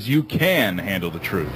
because you can handle the truth.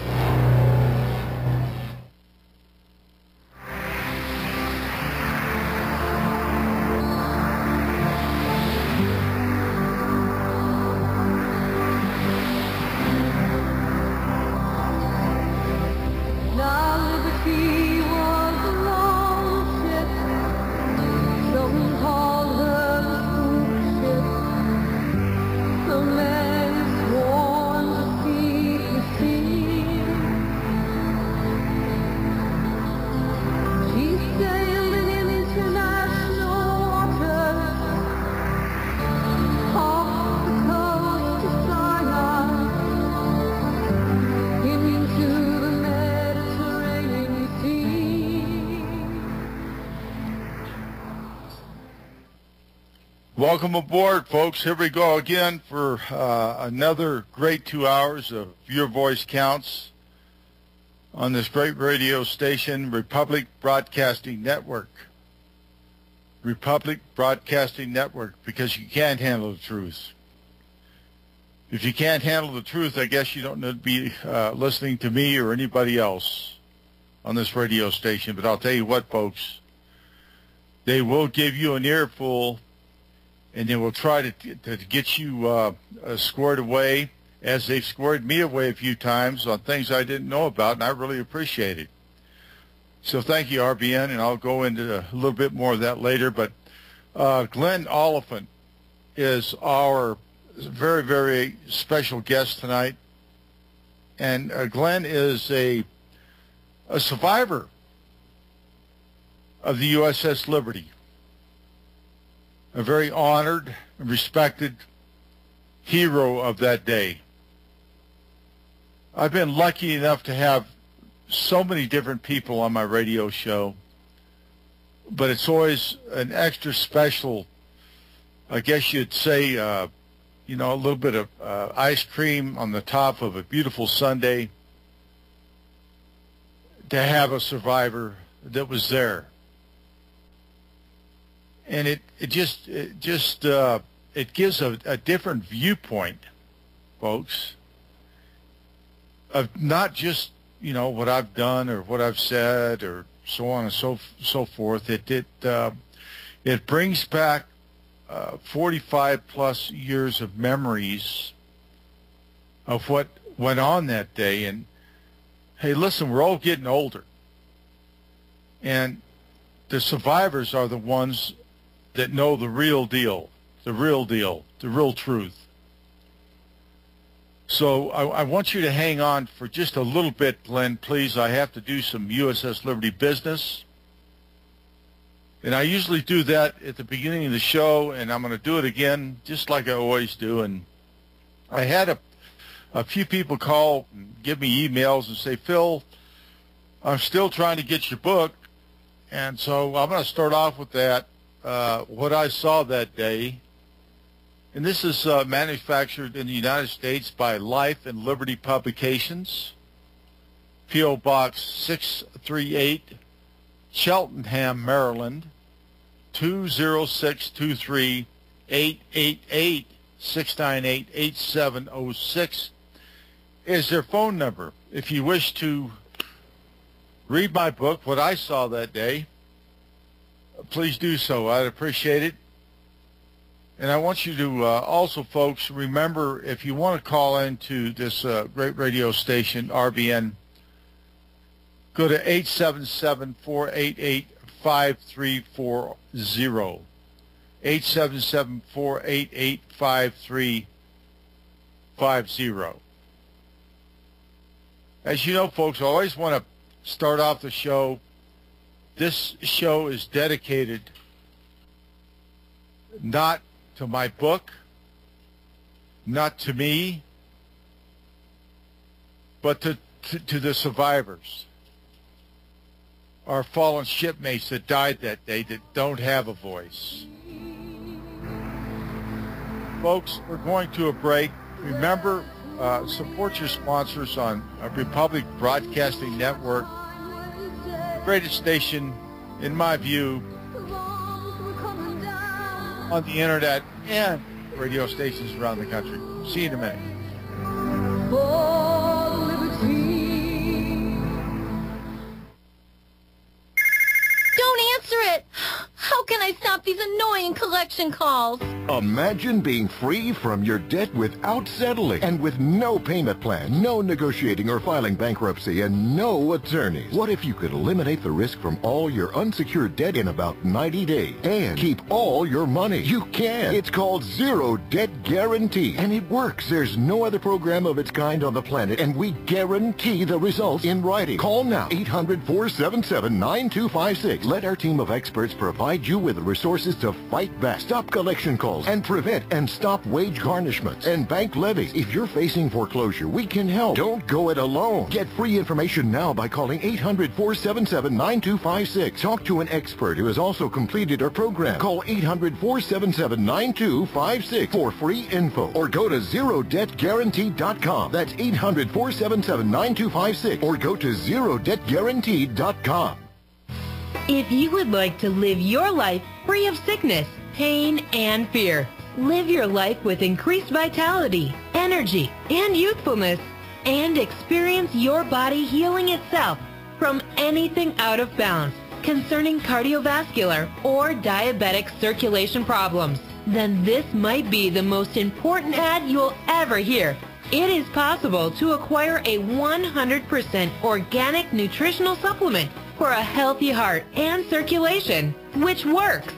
Welcome aboard, folks. Here we go again for another great 2 hours of Your Voice Counts on this great radio station, Republic Broadcasting Network. Republic Broadcasting Network, because you can't handle the truth. If you can't handle the truth, I guess you don't need to be listening to me or anybody else on this radio station. But I'll tell you what, folks, they will give you an earful, and they will try to get you squared away, as they've squared me away a few times on things I didn't know about, and I really appreciate it. So thank you, RBN, and I'll go into a little bit more of that later. But Glenn Olipant is our very, very special guest tonight. And Glenn is a survivor of the USS Liberty, a very honored and respected hero of that day. I've been lucky enough to have so many different people on my radio show, but it's always an extra special, I guess you'd say, you know, a little bit of ice cream on the top of a beautiful Sunday to have a survivor that was there. And it gives a different viewpoint, folks, of not just, you know, what I've done or what I've said or so on and so forth. It brings back 45 plus years of memories of what went on that day. And hey, listen, we're all getting older, and the survivors are the ones that know the real deal, the real truth. So I want you to hang on for just a little bit, Glenn, please. I have to do some USS Liberty business. And I usually do that at the beginning of the show, and I'm going to do it again, just like I always do. And I had a few people call and give me emails and say, Phil, I'm still trying to get your book. And so I'm going to start off with that. What I saw that day, and this is manufactured in the United States by Life and Liberty Publications, P.O. Box 638, Cheltenham, Maryland, 20623, 888-698-8706 is their phone number. If you wish to read my book, What I Saw That Day, please do so. I'd appreciate it. And I want you to also, folks, remember, if you want to call into this great radio station, RBN, go to 877-488-5340. 877-488-5350. As you know, folks, I always want to start off the show. This show is dedicated not to my book, not to me, but to the survivors, our fallen shipmates that died that day that don't have a voice. Folks, we're going to a break. Remember, support your sponsors on Republic Broadcasting Network, greatest station, in my view, on the internet and radio stations around the country. See you in a minute. collection calls. Imagine being free from your debt without settling and with no payment plan, no negotiating or filing bankruptcy, and no attorneys. What if you could eliminate the risk from all your unsecured debt in about 90 days and keep all your money? You can. It's called Zero Debt Guarantee, and it works. There's no other program of its kind on the planet, and we guarantee the results in writing. Call now, 800-477-9256. Let our team of experts provide you with the resources to fight back, stop collection calls, and prevent and stop wage garnishments and bank levies. If you're facing foreclosure, we can help. Don't go it alone. Get free information now by calling 800-477-9256. Talk to an expert who has also completed our program. Call 800-477-9256 for free info, or go to ZeroDebtGuarantee.com. That's 800-477-9256, or go to ZeroDebtGuarantee.com. If you would like to live your life free of sickness, pain, and fear, live your life with increased vitality, energy, and youthfulness, and experience your body healing itself from anything out of balance concerning cardiovascular or diabetic circulation problems, then this might be the most important ad you'll ever hear. It is possible to acquire a 100% organic nutritional supplement for a healthy heart and circulation, which works.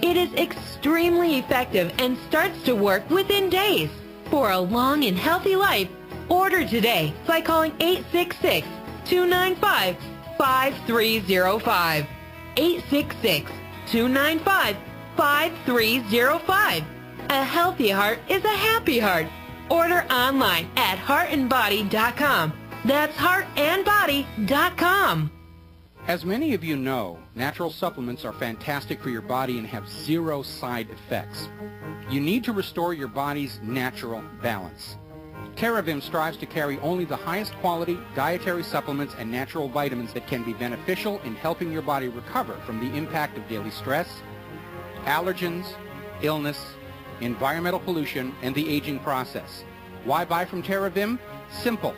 It is extremely effective and starts to work within days. For a long and healthy life, order today by calling 866-295-5305. 866-295-5305. A healthy heart is a happy heart. Order online at heartandbody.com. That's heartandbody.com. As many of you know, natural supplements are fantastic for your body and have zero side effects. You need to restore your body's natural balance. TerraVim strives to carry only the highest quality dietary supplements and natural vitamins that can be beneficial in helping your body recover from the impact of daily stress, allergens, illness, environmental pollution, and the aging process. Why buy from TerraVim? Simple.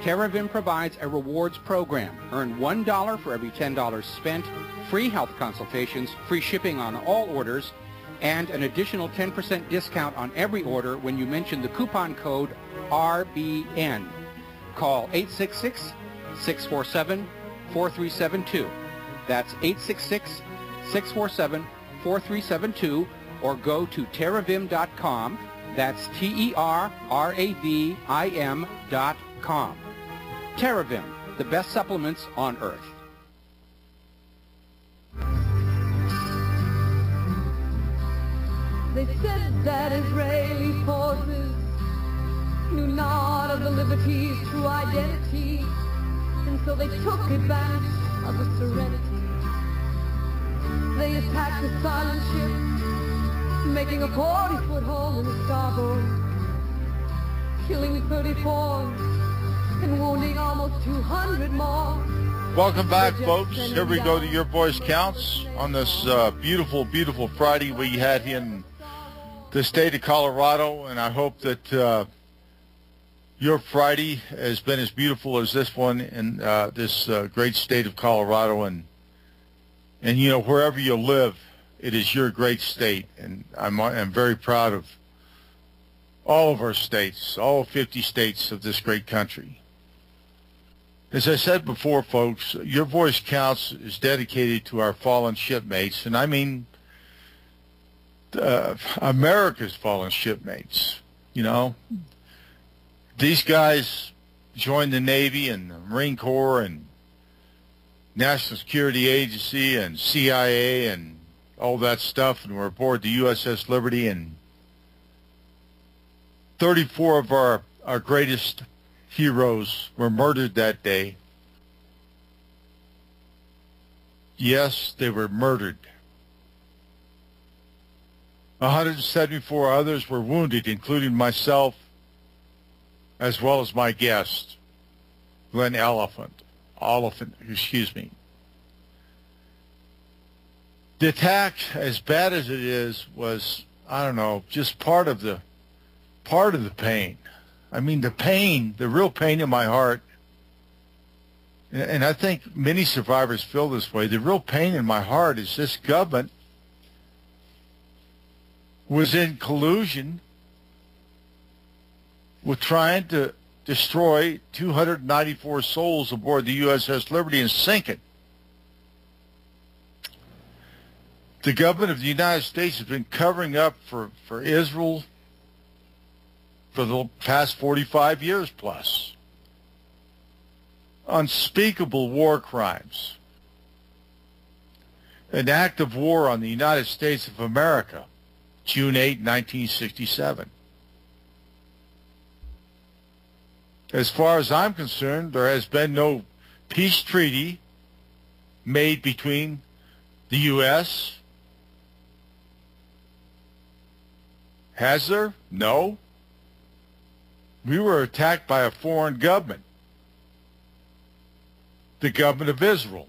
TerraVim provides a rewards program. Earn $1 for every $10 spent, free health consultations, free shipping on all orders, and an additional 10% discount on every order when you mention the coupon code RBN. Call 866-647-4372. That's 866-647-4372, or go to terravim.com. That's TerraVim.com. TerraVim, the best supplements on earth. They said that Israeli forces knew not of the Liberty's true identity, and so they took advantage of the serenity. They attacked the silent ship, making a 40-foot hole in the starboard, killing 34 and wounding almost 200 more. Welcome back, folks. Here we go to Your Voice Counts on this beautiful, beautiful Friday we had here in the state of Colorado, and I hope that your Friday has been as beautiful as this one in this great state of Colorado, and you know, wherever you live, it is your great state, and I'm very proud of all of our states, all 50 states of this great country. As I said before, folks, Your Voice Counts is dedicated to our fallen shipmates, and I mean America's fallen shipmates. You know, these guys joined the Navy and the Marine Corps and National Security Agency and CIA and all that stuff, and we're aboard the USS Liberty, and 34 of our greatest heroes were murdered that day. Yes, they were murdered. 174 others were wounded, including myself, as well as my guest, Glenn Olipant. The attack, as bad as it is, was, I don't know, just part of the pain. I mean, the pain, the real pain in my heart, and I think many survivors feel this way, the real pain in my heart is this government was in collusion with trying to destroy 294 souls aboard the USS Liberty and sink it. The government of the United States has been covering up for Israel for the past 45 years plus. Unspeakable war crimes. An act of war on the United States of America, June 8, 1967. As far as I'm concerned, there has been no peace treaty made between the U.S. Has there? No. We were attacked by a foreign government, the government of Israel.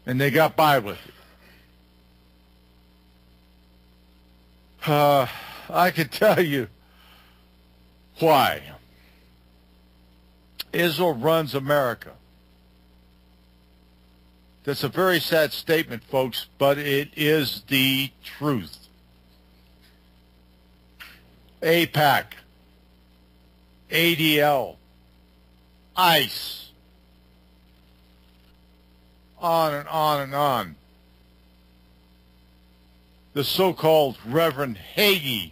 And they got by with it. I can tell you why. Israel runs America. That's a very sad statement, folks, but it is the truth. AIPAC, ADL, ICE, on and on and on. The so-called Reverend Hagee,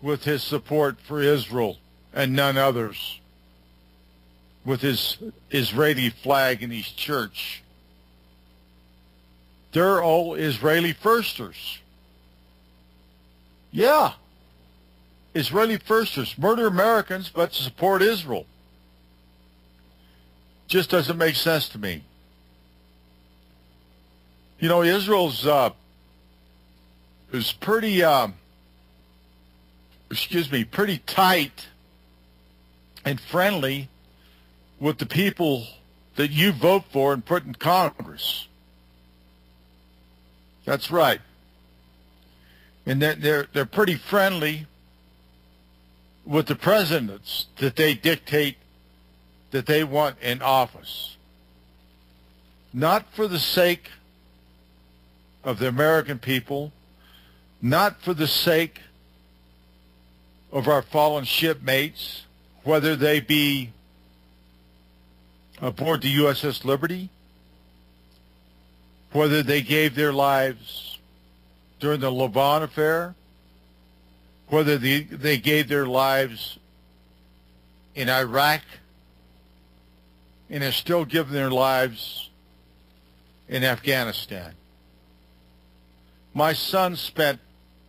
with his support for Israel and none others, with his Israeli flag in his church. They're all Israeli firsters. Yeah, Israeli firsters, murder Americans but support Israel. Just doesn't make sense to me. You know, Israel's is pretty pretty tight and friendly with the people that you vote for and put in Congress. That's right. And they're pretty friendly with the presidents that they dictate that they want in office. Not for the sake of the American people, not for the sake of our fallen shipmates, whether they be aboard the USS Liberty, whether they gave their lives during the Lebanon affair, whether they gave their lives in Iraq and are still giving their lives in Afghanistan. My son spent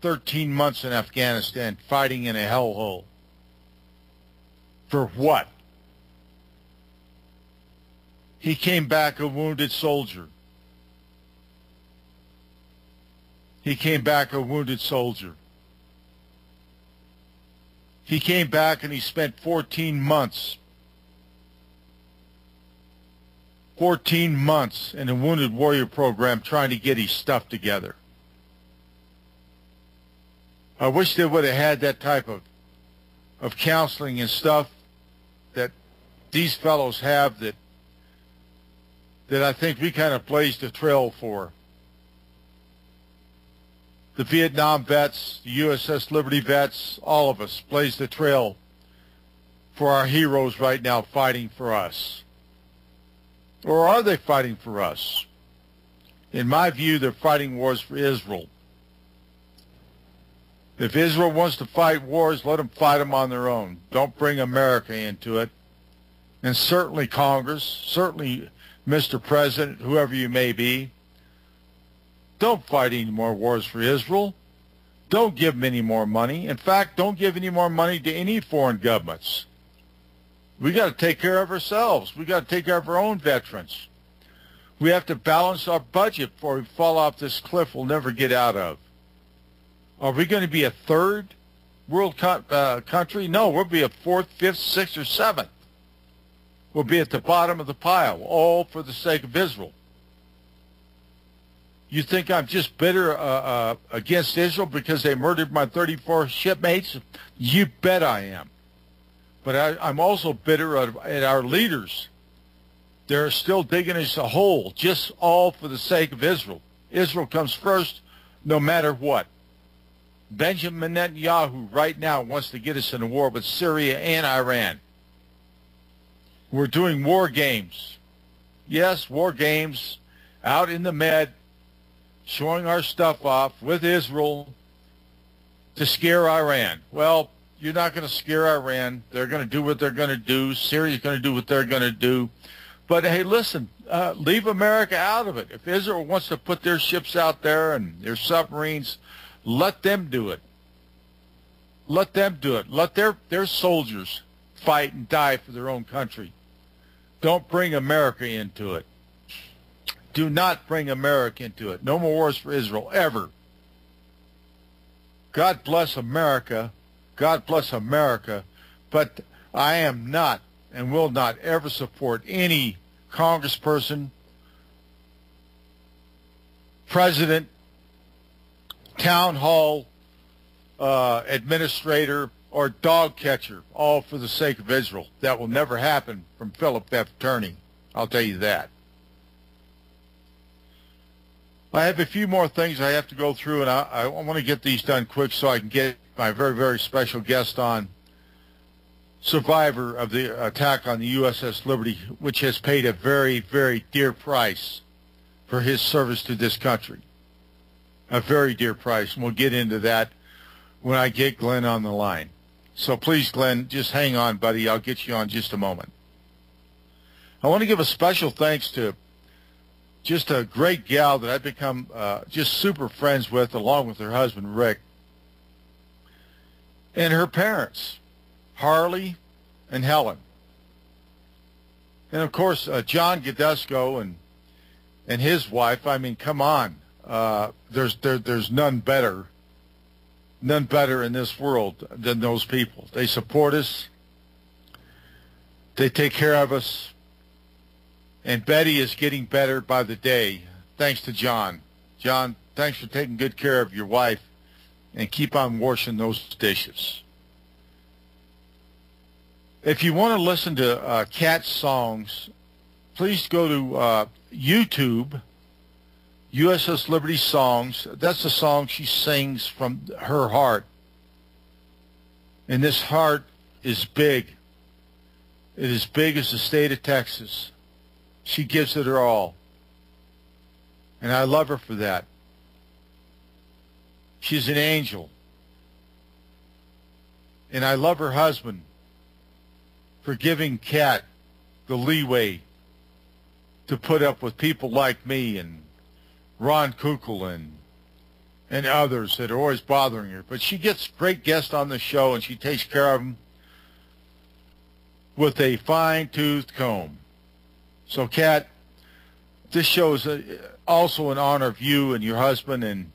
13 months in Afghanistan fighting in a hellhole. For what? He came back a wounded soldier. He came back a wounded soldier. He came back and he spent 14 months. 14 months in a Wounded Warrior program trying to get his stuff together. I wish they would have had that type of counseling and stuff that these fellows have that I think we kind of blazed the trail for. The Vietnam vets, the USS Liberty vets, all of us blazed the trail for our heroes right now fighting for us. Or are they fighting for us? In my view, they're fighting wars for Israel. If Israel wants to fight wars, let them fight them on their own. Don't bring America into it. And certainly Congress, certainly Mr. President, whoever you may be, don't fight any more wars for Israel. Don't give them any more money. In fact, don't give any more money to any foreign governments. We got to take care of ourselves. We got to take care of our own veterans. We have to balance our budget before we fall off this cliff we'll never get out of. Are we going to be a third world country? No, we'll be a fourth, fifth, sixth, or seventh. We'll be at the bottom of the pile, all for the sake of Israel. You think I'm just bitter against Israel because they murdered my 34 shipmates? You bet I am. But I'm also bitter at our leaders They're still digging us a hole, just all for the sake of Israel. Israel comes first no matter what. Benjamin Netanyahu right now wants to get us in a war with Syria and Iran. We're doing war games. Yes, war games out in the Med, showing our stuff off with Israel to scare Iran. Well, you're not going to scare Iran. They're going to do what they're going to do. Syria's going to do what they're going to do. But, hey, listen, leave America out of it. If Israel wants to put their ships out there and their submarines, let them do it. Let them do it. Let their soldiers fight and die for their own country. Don't bring America into it. Do not bring America into it. No more wars for Israel, ever. God bless America. God bless America. But I am not and will not ever support any congressperson, president, town hall administrator, or dog catcher, all for the sake of Israel. That will never happen from Philip F. Tourney. I'll tell you that. I have a few more things I have to go through, and I want to get these done quick so I can get my very, very special guest on, survivor of the attack on the USS Liberty, which has paid a very, very dear price for his service to this country. A very dear price, and we'll get into that when I get Glenn on the line. So please, Glenn, just hang on, buddy. I'll get you on in just a moment. I want to give a special thanks to just a great gal that I've become just super friends with, along with her husband, Rick, and her parents, Harley and Helen. And, of course, John Gadesco and his wife. I mean, come on. There's none better in this world than those people. They support us. They take care of us. And Betty is getting better by the day, thanks to John. John, thanks for taking good care of your wife, and keep on washing those dishes. If you want to listen to Kat's songs, please go to YouTube, USS Liberty Songs. That's the song she sings from her heart. And this heart is big. It is big as the state of Texas. She gives it her all. And I love her for that. She's an angel. And I love her husband for giving Kat the leeway to put up with people like me and Ron Kukul and others that are always bothering her. But she gets great guests on the show, and she takes care of them with a fine-toothed comb. So, Kat, this show is also in honor of you and your husband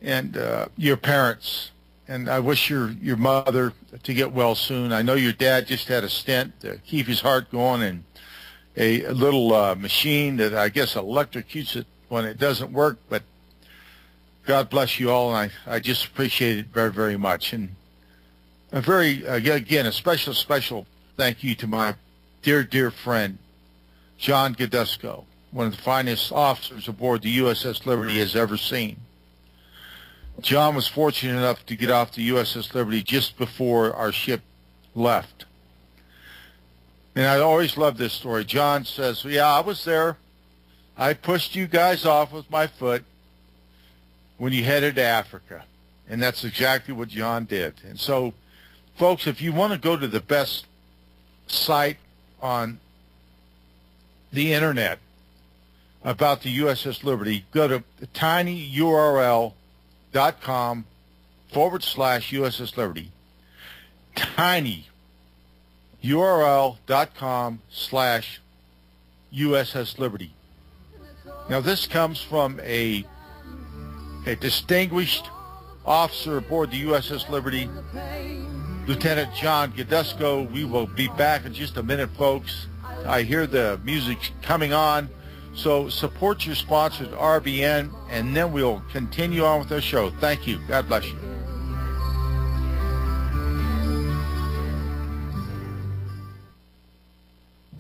and your parents. And I wish your mother to get well soon. I know your dad just had a stent to keep his heart going, and a little machine that I guess electrocutes it when it doesn't work. But God bless you all, and I just appreciate it very, very much. And a special thank you to my dear, dear friend, John Gadesco, one of the finest officers aboard the USS Liberty has ever seen. John was fortunate enough to get off the USS Liberty just before our ship left. And I always love this story. John says, yeah, I was there. I pushed you guys off with my foot when you headed to Africa. And that's exactly what John did. And so, folks, if you want to go to the best site on the internet about the USS Liberty, go to tinyurl.com/USS Liberty. tinyurl.com/USS Liberty. Now, this comes from a distinguished officer aboard the USS Liberty, Lieutenant John Gadesco. We will be back in just a minute, folks. I hear the music coming on, so support your sponsors, RBN, and then we'll continue on with our show. Thank you. God bless you.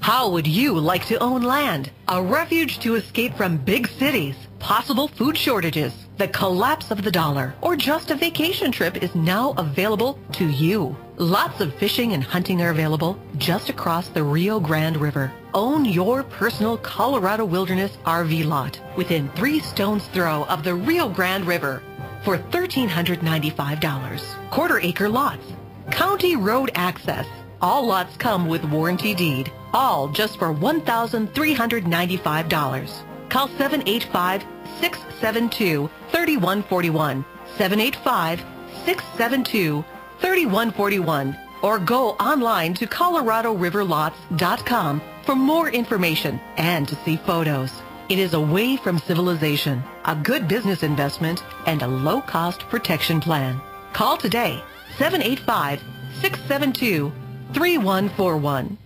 How would you like to own land? A refuge to escape from big cities, possible food shortages, the collapse of the dollar, or just a vacation trip is now available to you. Lots of fishing and hunting are available just across the Rio Grande River. Own your personal Colorado Wilderness RV lot within 3 stones throw of the Rio Grande River for $1,395. Quarter-acre lots. County road access. All lots come with warranty deed. All just for $1,395. Call 785-672-3141. 785-672-3141. Or go online to ColoradoRiverLots.com for more information and to see photos. It is away from civilization, a good business investment, and a low-cost protection plan. Call today, 785-672-3141.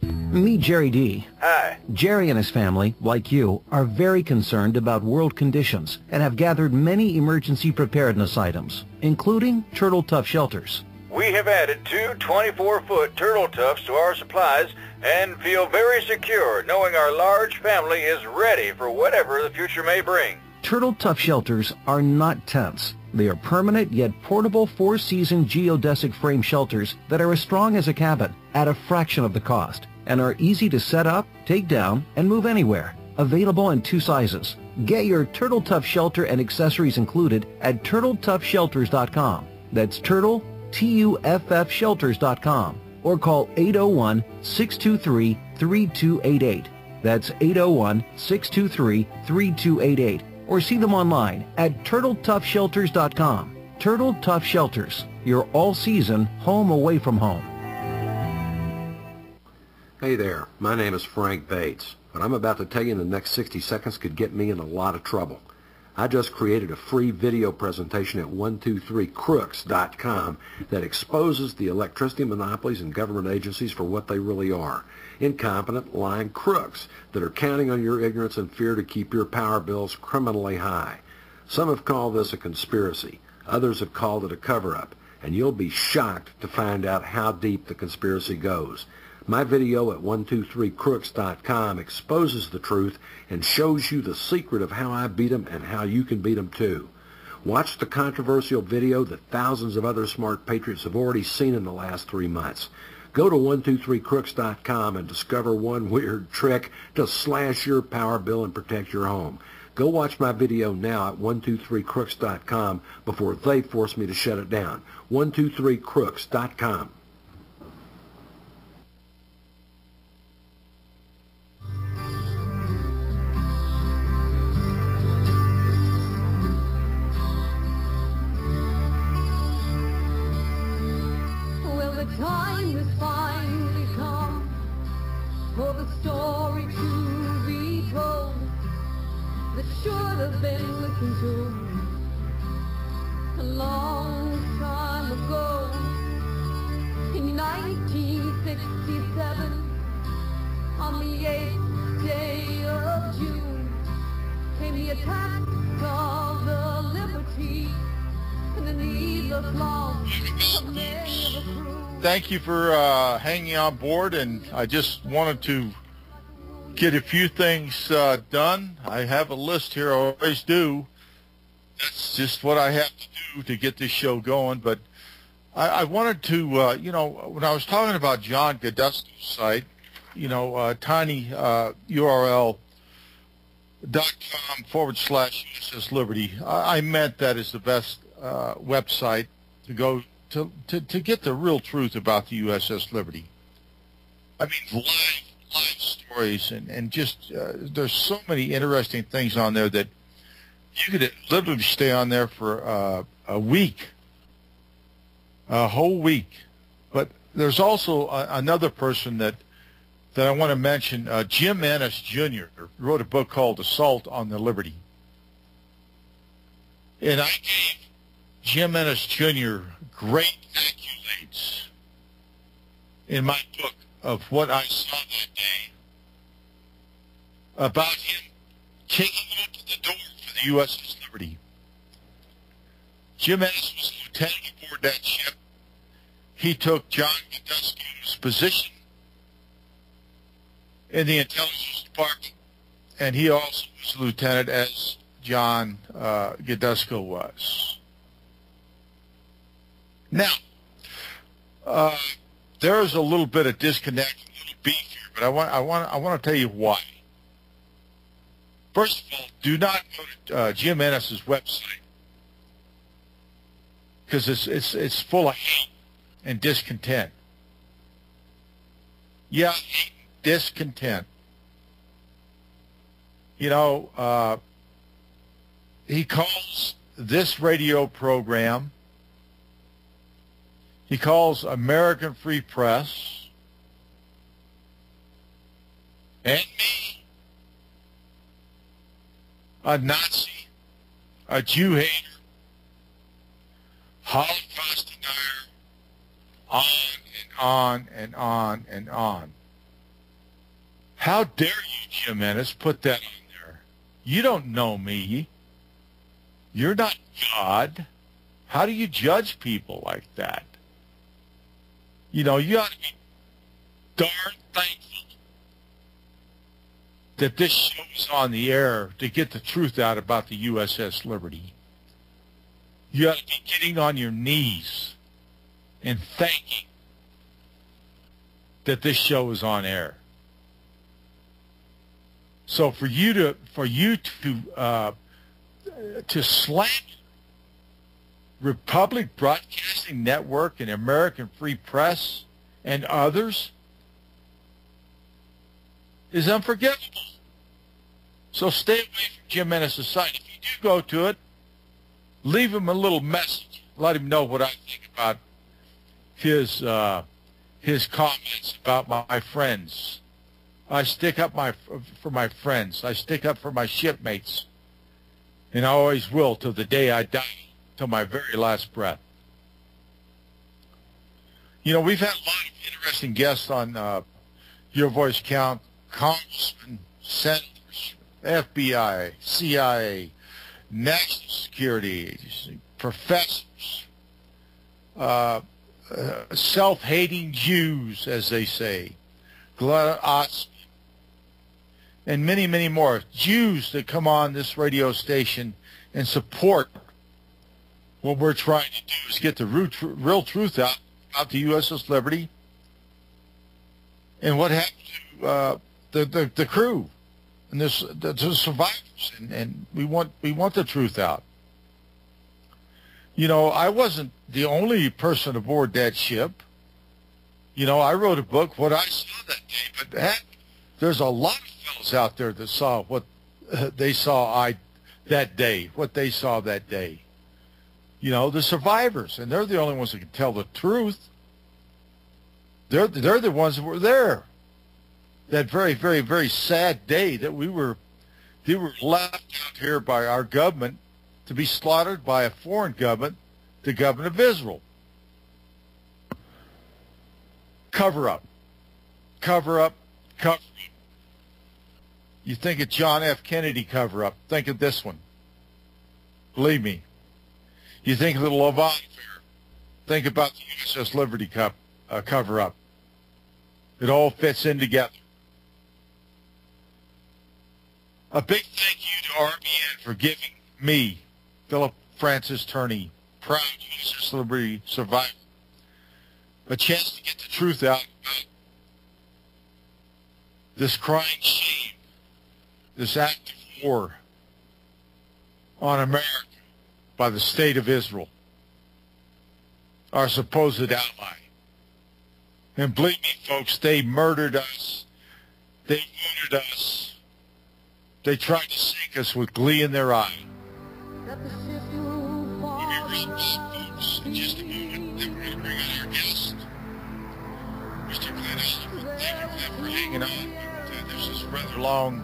Meet Jerry D. Hi. Jerry and his family, like you, are very concerned about world conditions and have gathered many emergency preparedness items, including turtle tough shelters. We have added 2 24-foot turtle tufts to our supplies and feel very secure knowing our large family is ready for whatever the future may bring. Turtle tough shelters are not tents. They are permanent yet portable 4-season geodesic frame shelters that are as strong as a cabin at a fraction of the cost and are easy to set up, take down, and move anywhere. Available in 2 sizes. Get your Turtle Tough shelter and accessories included at TurtleToughShelters.com. That's Turtle, T-U-F-F Shelters.com. Or call 801-623-3288. That's 801-623-3288. Or see them online at TurtleToughShelters.com. Turtle Tough Shelters, your all-season home away from home. Hey there, my name is Frank Bates. What I'm about to tell you in the next 60 seconds could get me in a lot of trouble. I just created a free video presentation at 123crooks.com that exposes the electricity monopolies and government agencies for what they really are. Incompetent, lying crooks that are counting on your ignorance and fear to keep your power bills criminally high. Some have called this a conspiracy. Others have called it a cover-up. And you'll be shocked to find out how deep the conspiracy goes. My video at 123crooks.com exposes the truth and shows you the secret of how I beat them and how you can beat them too. Watch the controversial video that thousands of other smart patriots have already seen in the last 3 months. Go to 123crooks.com and discover one weird trick to slash your power bill and protect your home. Go watch my video now at 123crooks.com before they force me to shut it down. 123crooks.com. The time has finally come for the story to be told that should have been listened to a long time ago. In 1967, on the 8th day of June, came the attack of the Liberty and the needless loss of many of the crew. Thank you for hanging on board, and I just wanted to get a few things done. I have a list here, I always do. That's just what I have to do to get this show going, but I wanted to, when I was talking about John Godesky's site, tiny URL.com/USS Liberty, I meant that is the best website to go to get the real truth about the USS Liberty. I mean, live stories, and just there's so many interesting things on there that you could literally stay on there for a week, a whole week. But there's also another person that I want to mention, Jim Ennis Jr. wrote a book called Assault on the Liberty. And I gave Jim Ennis Jr. great accolades in my book of what I saw that day about him kicking open the door for the USS Liberty. Jim Ennis was lieutenant aboard that ship. He took John Godesky's position. in the intelligence department, and he also was a lieutenant, as John Gadusko was. Now, there is a little bit of disconnect, a little beef here, but I want to tell you why. First of all, do not go to Jim Ennis's website, because it's full of hate and discontent. Yeah, discontent. You know, he calls this radio program, he calls American Free Press and me a Nazi, a Jew hater, Holocaust denier, on and on and on and on. How dare you, Jim Ennis, put that on there? You don't know me. You're not God. How do you judge people like that? You know, you ought to be darn thankful that this show is on the air to get the truth out about the USS Liberty. You ought to be getting on your knees and thanking that this show is on air. So for you to slander Republic Broadcasting Network and American Free Press and others is unforgivable. So stay away from Jim Ennis' site. If you do go to it, leave him a little message. Let him know what I think about his comments about my friends. I stick up for my friends. I stick up for my shipmates. And I always will till the day I die, till my very last breath. You know, we've had a lot of interesting guests on Your Voice Count, congressmen, senators, FBI, CIA, national security, professors, self-hating Jews, as they say, Glenn Olipant, and many, many more Jews that come on this radio station and support what we're trying to do is get the real truth out about the USS Liberty and what happened to the crew and the survivors, and we want the truth out. You know, I wasn't the only person aboard that ship. You know, I wrote a book, What I Saw That Day, but there's a lot of fellows out there that saw what they saw that day, what they saw that day. You know, the survivors, and they're the only ones that can tell the truth. They're the ones that were there. That very, very, very sad day that we were left out here by our government to be slaughtered by a foreign government, the government of Israel. Cover up. Cover up. Cover up. You think of John F. Kennedy cover up. Think of this one. Believe me. You think of the Lavon affair. Think about the USS Liberty cover up. It all fits in together. A big thank you to RBN for giving me, Philip Francis Tourney, proud USS Liberty survivor, a chance to get the truth out about this crying shame, this act of war on America by the state of Israel, our supposed ally. And believe me, folks, they murdered us. They wounded us. They tried to sink us with glee in their eye. We'll be right back, folks, in just a moment. Then we're going to bring on our guest, Mr. Glenn Olipant. Thank you, Glenn, for hanging on. This is rather long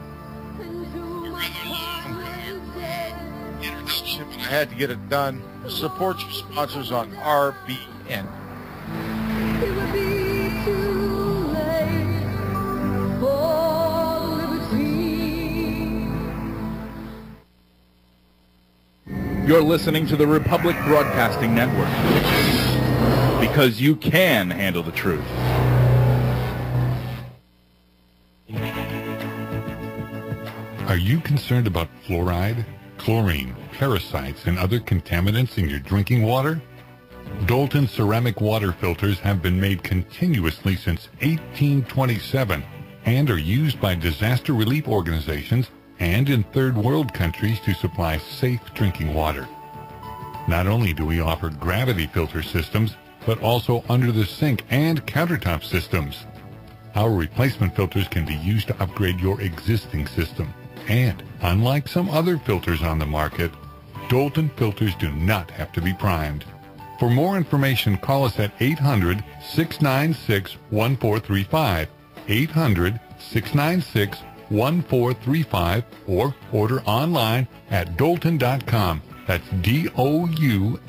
introduction, but I had to get it done. Support your sponsors on RBN. It would be too late for liberty. You're listening to the Republic Broadcasting Network, because you can handle the truth. Are you concerned about fluoride, chlorine, parasites, and other contaminants in your drinking water? Dalton ceramic water filters have been made continuously since 1827 and are used by disaster relief organizations and in third world countries to supply safe drinking water. Not only do we offer gravity filter systems, but also under the sink and countertop systems. Our replacement filters can be used to upgrade your existing system. And unlike some other filters on the market, Dalton filters do not have to be primed. For more information, call us at 800-696-1435, 800-696-1435, or order online at Dalton.com. That's DOULTON.com.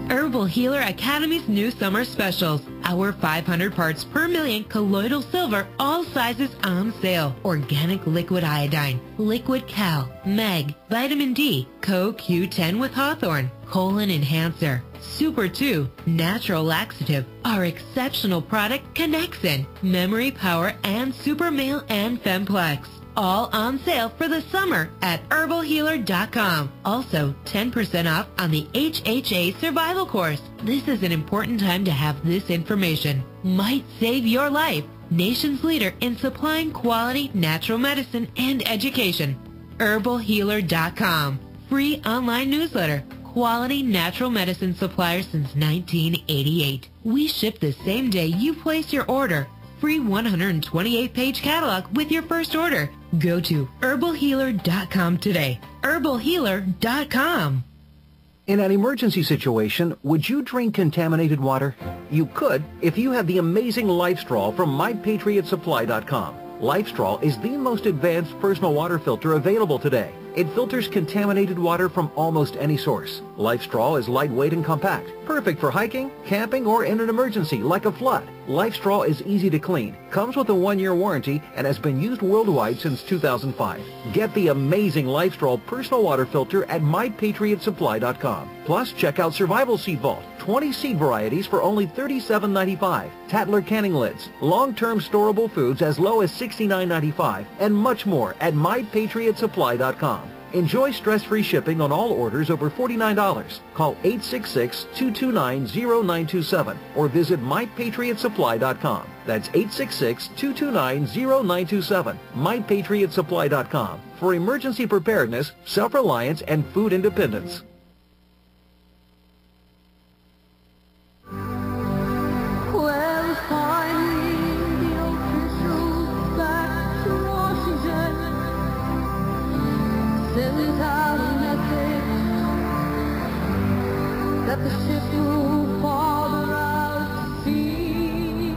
Herbal Healer Academy's new summer specials. Our 500 parts per million colloidal silver, all sizes on sale. Organic liquid iodine, liquid cal, mag, vitamin D, CoQ10 with hawthorn, colon enhancer, Super 2, natural laxative, our exceptional product Connexin, memory power, and Super Male and Femplex. All on sale for the summer at herbalhealer.com. Also, 10% off on the HHA survival course. This is an important time to have this information. Might save your life. Nation's leader in supplying quality natural medicine and education. herbalhealer.com. Free online newsletter. Quality natural medicine supplier since 1988. We ship the same day you place your order. Free 128-page catalog with your first order. Go to herbalhealer.com today. herbalhealer.com. In an emergency situation, would you drink contaminated water? You could if you have the amazing LifeStraw from MyPatriotSupply.com. LifeStraw is the most advanced personal water filter available today. It filters contaminated water from almost any source. LifeStraw is lightweight and compact, perfect for hiking, camping, or in an emergency like a flood. LifeStraw is easy to clean, comes with a 1-year warranty, and has been used worldwide since 2005. Get the amazing LifeStraw personal water filter at MyPatriotSupply.com. Plus, check out Survival Seed Vault, 20 seed varieties for only $37.95, Tatler canning lids, long-term storable foods as low as $69.95, and much more at MyPatriotSupply.com. Enjoy stress-free shipping on all orders over $49. Call 866-229-0927 or visit MyPatriotSupply.com. That's 866-229-0927. MyPatriotSupply.com for emergency preparedness, self-reliance, and food independence. Well, finally, the officials back to Washington sent out a message that the ship will farther out to sea.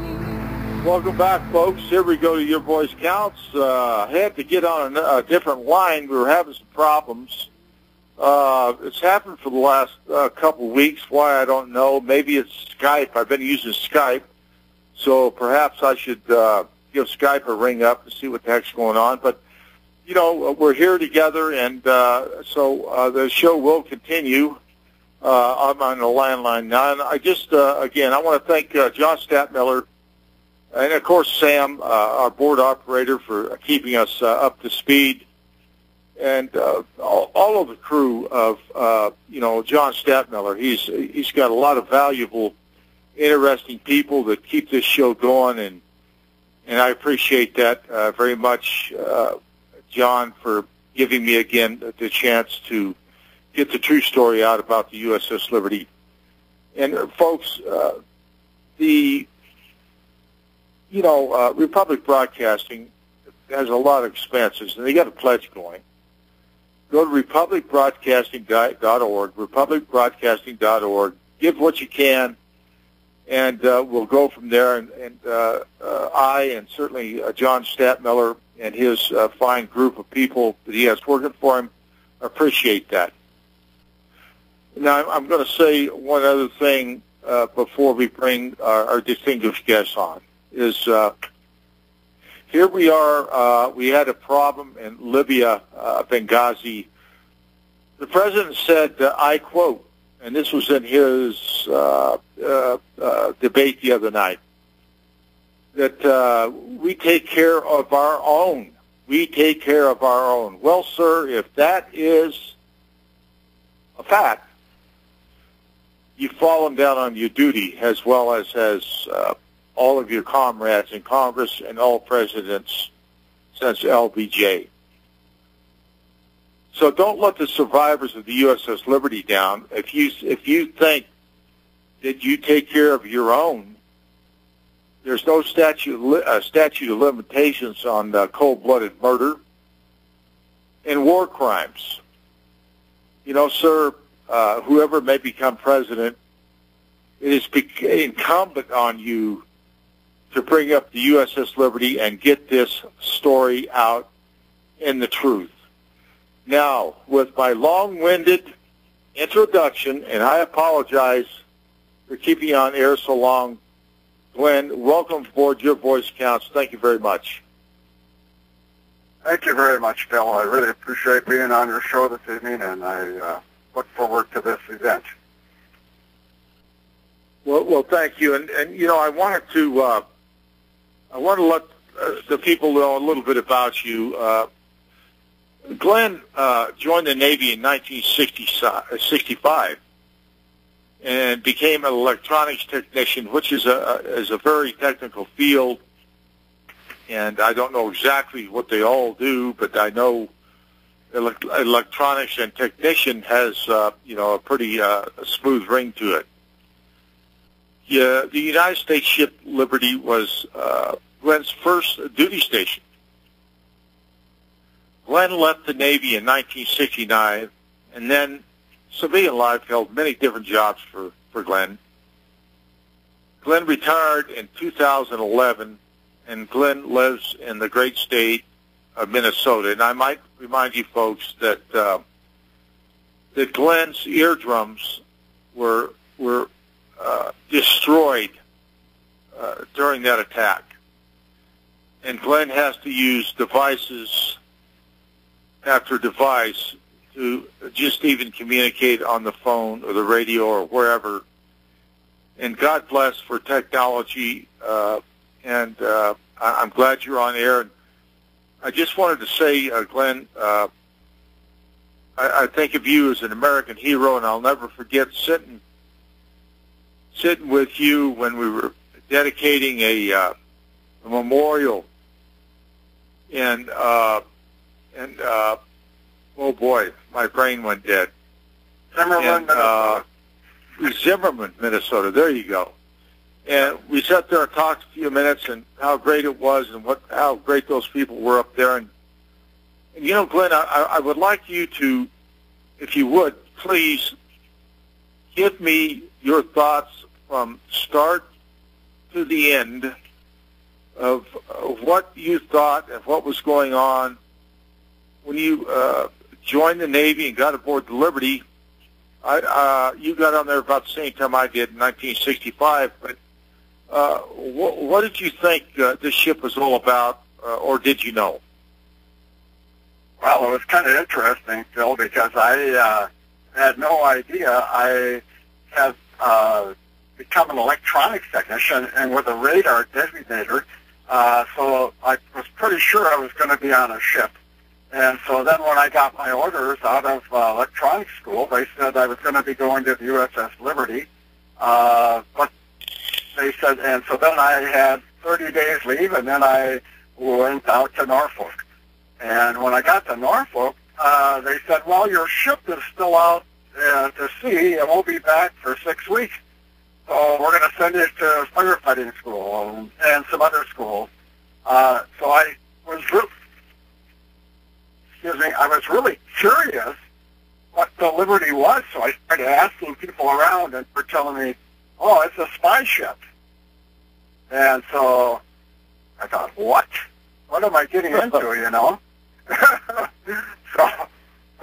Welcome back, folks. Here we go to Your Voice Counts. I had to get on a different line. We were having some problems. It's happened for the last couple of weeks. Why, I don't know. Maybe it's Skype. I've been using Skype. So perhaps I should give Skype a ring up to see what the heck's going on. But, you know, we're here together, and so the show will continue. I'm on the landline now. And I just, again, I want to thank John Statmiller and, of course, Sam, our board operator, for keeping us up to speed. And all of the crew of, you know, John Statmiller. He's got a lot of valuable, interesting people that keep this show going, and I appreciate that very much, John, for giving me again the chance to get the true story out about the USS Liberty. And folks, Republic Broadcasting has a lot of expenses, and they got a pledge going. Go to republicbroadcasting.org, republicbroadcasting.org. Give what you can, and we'll go from there. And I and certainly John Statmiller and his fine group of people that he has working for him appreciate that. Now, I'm going to say one other thing before we bring our distinguished guests on. Is here we are. We had a problem in Libya, Benghazi. The president said, I quote, and this was in his debate the other night, that we take care of our own. We take care of our own. Well, sir, if that is a fact, you've fallen down on your duty, as well as all of your comrades in Congress and all presidents since LBJ. So don't let the survivors of the USS Liberty down. If you think that you take care of your own, there's no statute of limitations on cold-blooded murder and war crimes. You know, sir, whoever may become president, it is incumbent on you to bring up the USS Liberty and get this story out in the truth. Now, with my long-winded introduction, and I apologize for keeping you on air so long, Glenn, welcome aboard. Your voice counts. Thank you very much. Thank you very much, Bill. I really appreciate being on your show this evening, and I look forward to this event. Well, thank you. And you know, I want to let the people know a little bit about you. Glenn joined the Navy in 1965 and became an electronics technician, which is a very technical field. And I don't know exactly what they all do, but I know electronics and technician has you know, a pretty smooth ring to it. Yeah, the United States ship Liberty was Glenn's first duty station. Glenn left the Navy in 1969, and then civilian life held many different jobs for Glenn. Glenn retired in 2011, and Glenn lives in the great state of Minnesota. And I might remind you folks that that Glenn's eardrums were destroyed during that attack, and Glenn has to use devices after device to just even communicate on the phone or the radio or wherever. And God bless for technology, and I'm glad you're on air. And I just wanted to say, Glenn, I think of you as an American hero, and I'll never forget sitting with you when we were dedicating a memorial in oh boy, my brain went dead. Zimmerman, Minnesota. There you go. And we sat there and talked a few minutes, and how great it was, and how great those people were up there. And you know, Glenn, I would like you to, if you would, please give me your thoughts from start to the end of what you thought and what was going on when you joined the Navy and got aboard the Liberty. You got on there about the same time I did in 1965, but what did you think this ship was all about, or did you know? Well, it was kind of interesting, Phil, because I had no idea. I had become an electronics technician and with a radar designator, so I was pretty sure I was going to be on a ship. And so then when I got my orders out of electronics school, they said I was going to be going to the USS Liberty. But they said, and so then I had 30 days leave, and then I went out to Norfolk. And when I got to Norfolk, they said, well, your ship is still out to sea, and we'll be back for 6 weeks. So we're going to send you to firefighting school and some other schools. So I was really curious what the Liberty was, so I started asking people around, and they're telling me, oh, it's a spy ship. And so I thought, what? What am I getting into, you know? So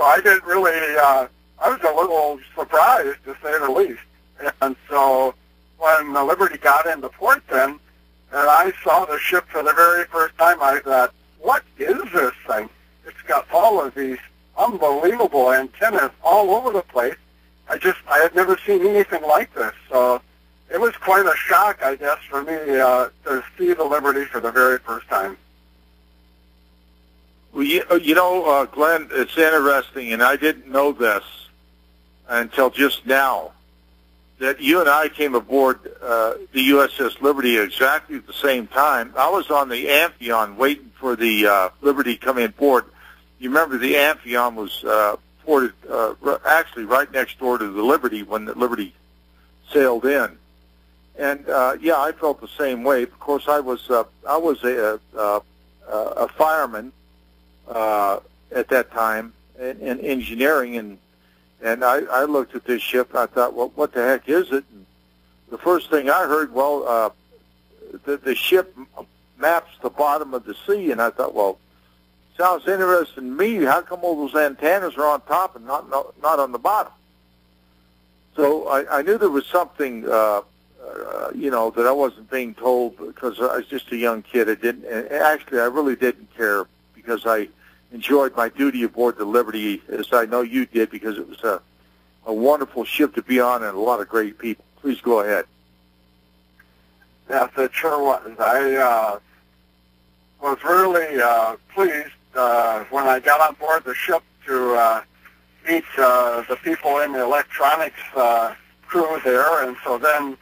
I didn't really, I was a little surprised, to say the least. And so when the Liberty got into port then, and I saw the ship for the very first time, I thought, what is this thing? It's got all of these unbelievable antennas all over the place. I had never seen anything like this. So it was quite a shock, I guess, for me to see the Liberty for the very first time. Well, you know, Glenn, it's interesting, and I didn't know this until just now, that you and I came aboard the USS Liberty at exactly the same time. I was on the Amphion waiting for the Liberty coming aboard. You remember the Amphion was ported actually right next door to the Liberty when the Liberty sailed in. And yeah, I felt the same way. Of course, I was a fireman at that time in engineering, and I looked at this ship and I thought, well, what the heck is it? And the first thing I heard, well, the ship maps the bottom of the sea, and I thought, well, sounds interesting to me. How come all those antennas are on top and not on the bottom? So I knew there was something, you know, that I wasn't being told because I was just a young kid. Actually, I really didn't care because I enjoyed my duty aboard the Liberty, as I know you did, because it was a wonderful ship to be on and a lot of great people. Please go ahead. Yes, it sure was. I was really pleased when I got on board the ship to meet the people in the electronics crew there, and so then,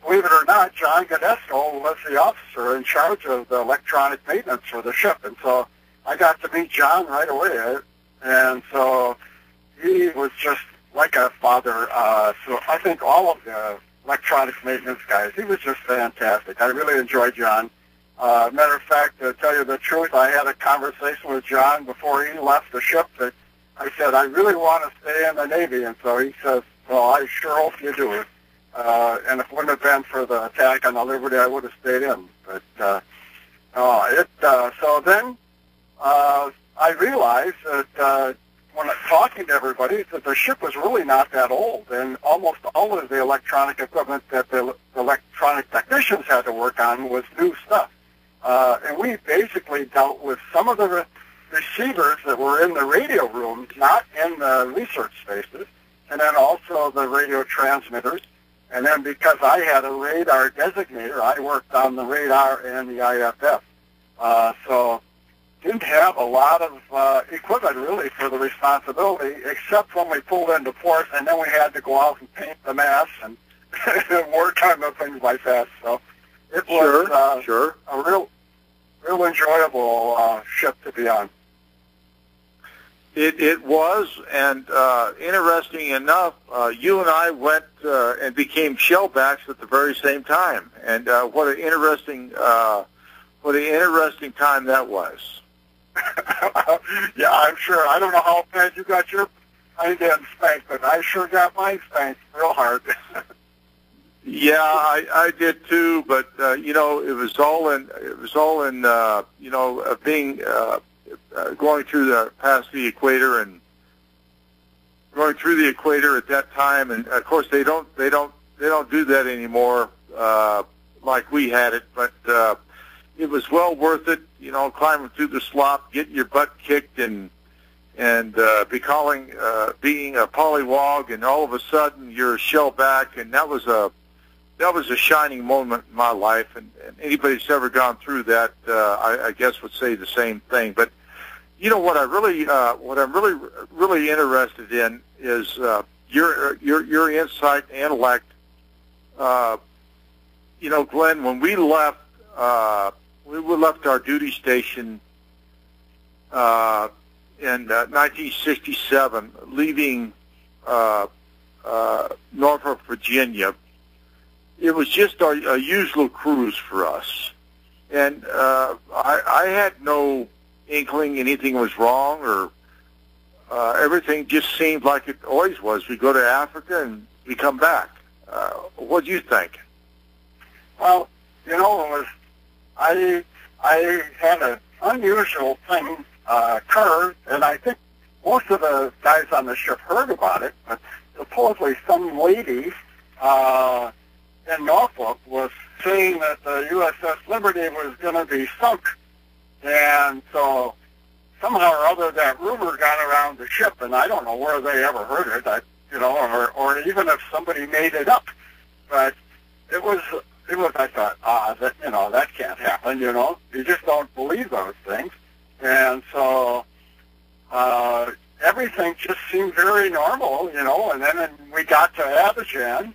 believe it or not, John Godesco was the officer in charge of the electronic maintenance for the ship, and so I got to meet John right away, and so he was just like a father. So I think all of the electronics maintenance guys, he was just fantastic. I really enjoyed John. Matter of fact, to tell you the truth, I had a conversation with John before he left the ship that I said, I really want to stay in the Navy, and so he says, well, I sure hope you do it. And if it wouldn't have been for the attack on the Liberty, I would have stayed in. But so then I realized that when talking to everybody, that the ship was really not that old, and almost all of the electronic equipment that the electronic technicians had to work on was new stuff. And we basically dealt with some of the receivers that were in the radio rooms, not in the research spaces, and then also the radio transmitters. And then because I had a radar designator, I worked on the radar and the IFF. So didn't have a lot of equipment really for the responsibility, except when we pulled into port, and then we had to go out and paint the masts and work on the things like that. So it was a real enjoyable ship to be on. It was, and interesting enough, you and I went and became shellbacks at the very same time, and what an interesting time that was. Yeah, I'm sure. I don't know how bad you got your hind end spanked, but I sure got mine spanked real hard. Yeah, I did too, but you know, it was all in you know, being going through past the equator and going through the equator at that time, and of course they don't do that anymore like we had it, but it was well worth it, you know, climbing through the slop, getting your butt kicked, and being a pollywog, and all of a sudden you're a shellback, and that was a shining moment in my life, and anybody that's ever gone through that, I guess would say the same thing. But you know what I'm really interested in is your insight and intellect. You know, Glenn, when we left our duty station in 1967, leaving Norfolk, Virginia. It was just a usual cruise for us, and I had no inkling anything was wrong, or everything just seemed like it always was. We go to Africa and we come back. What do you think? Well, you know, I had an unusual thing occur, and I think most of the guys on the ship heard about it, but supposedly some lady in Norfolk was saying that the USS Liberty was going to be sunk. And so somehow or other that rumor got around the ship, and I don't know where they ever heard it, or even if somebody made it up. but it was, I thought, that, that can't happen, You just don't believe those things. And so everything just seemed very normal, and then we got to Abidjan,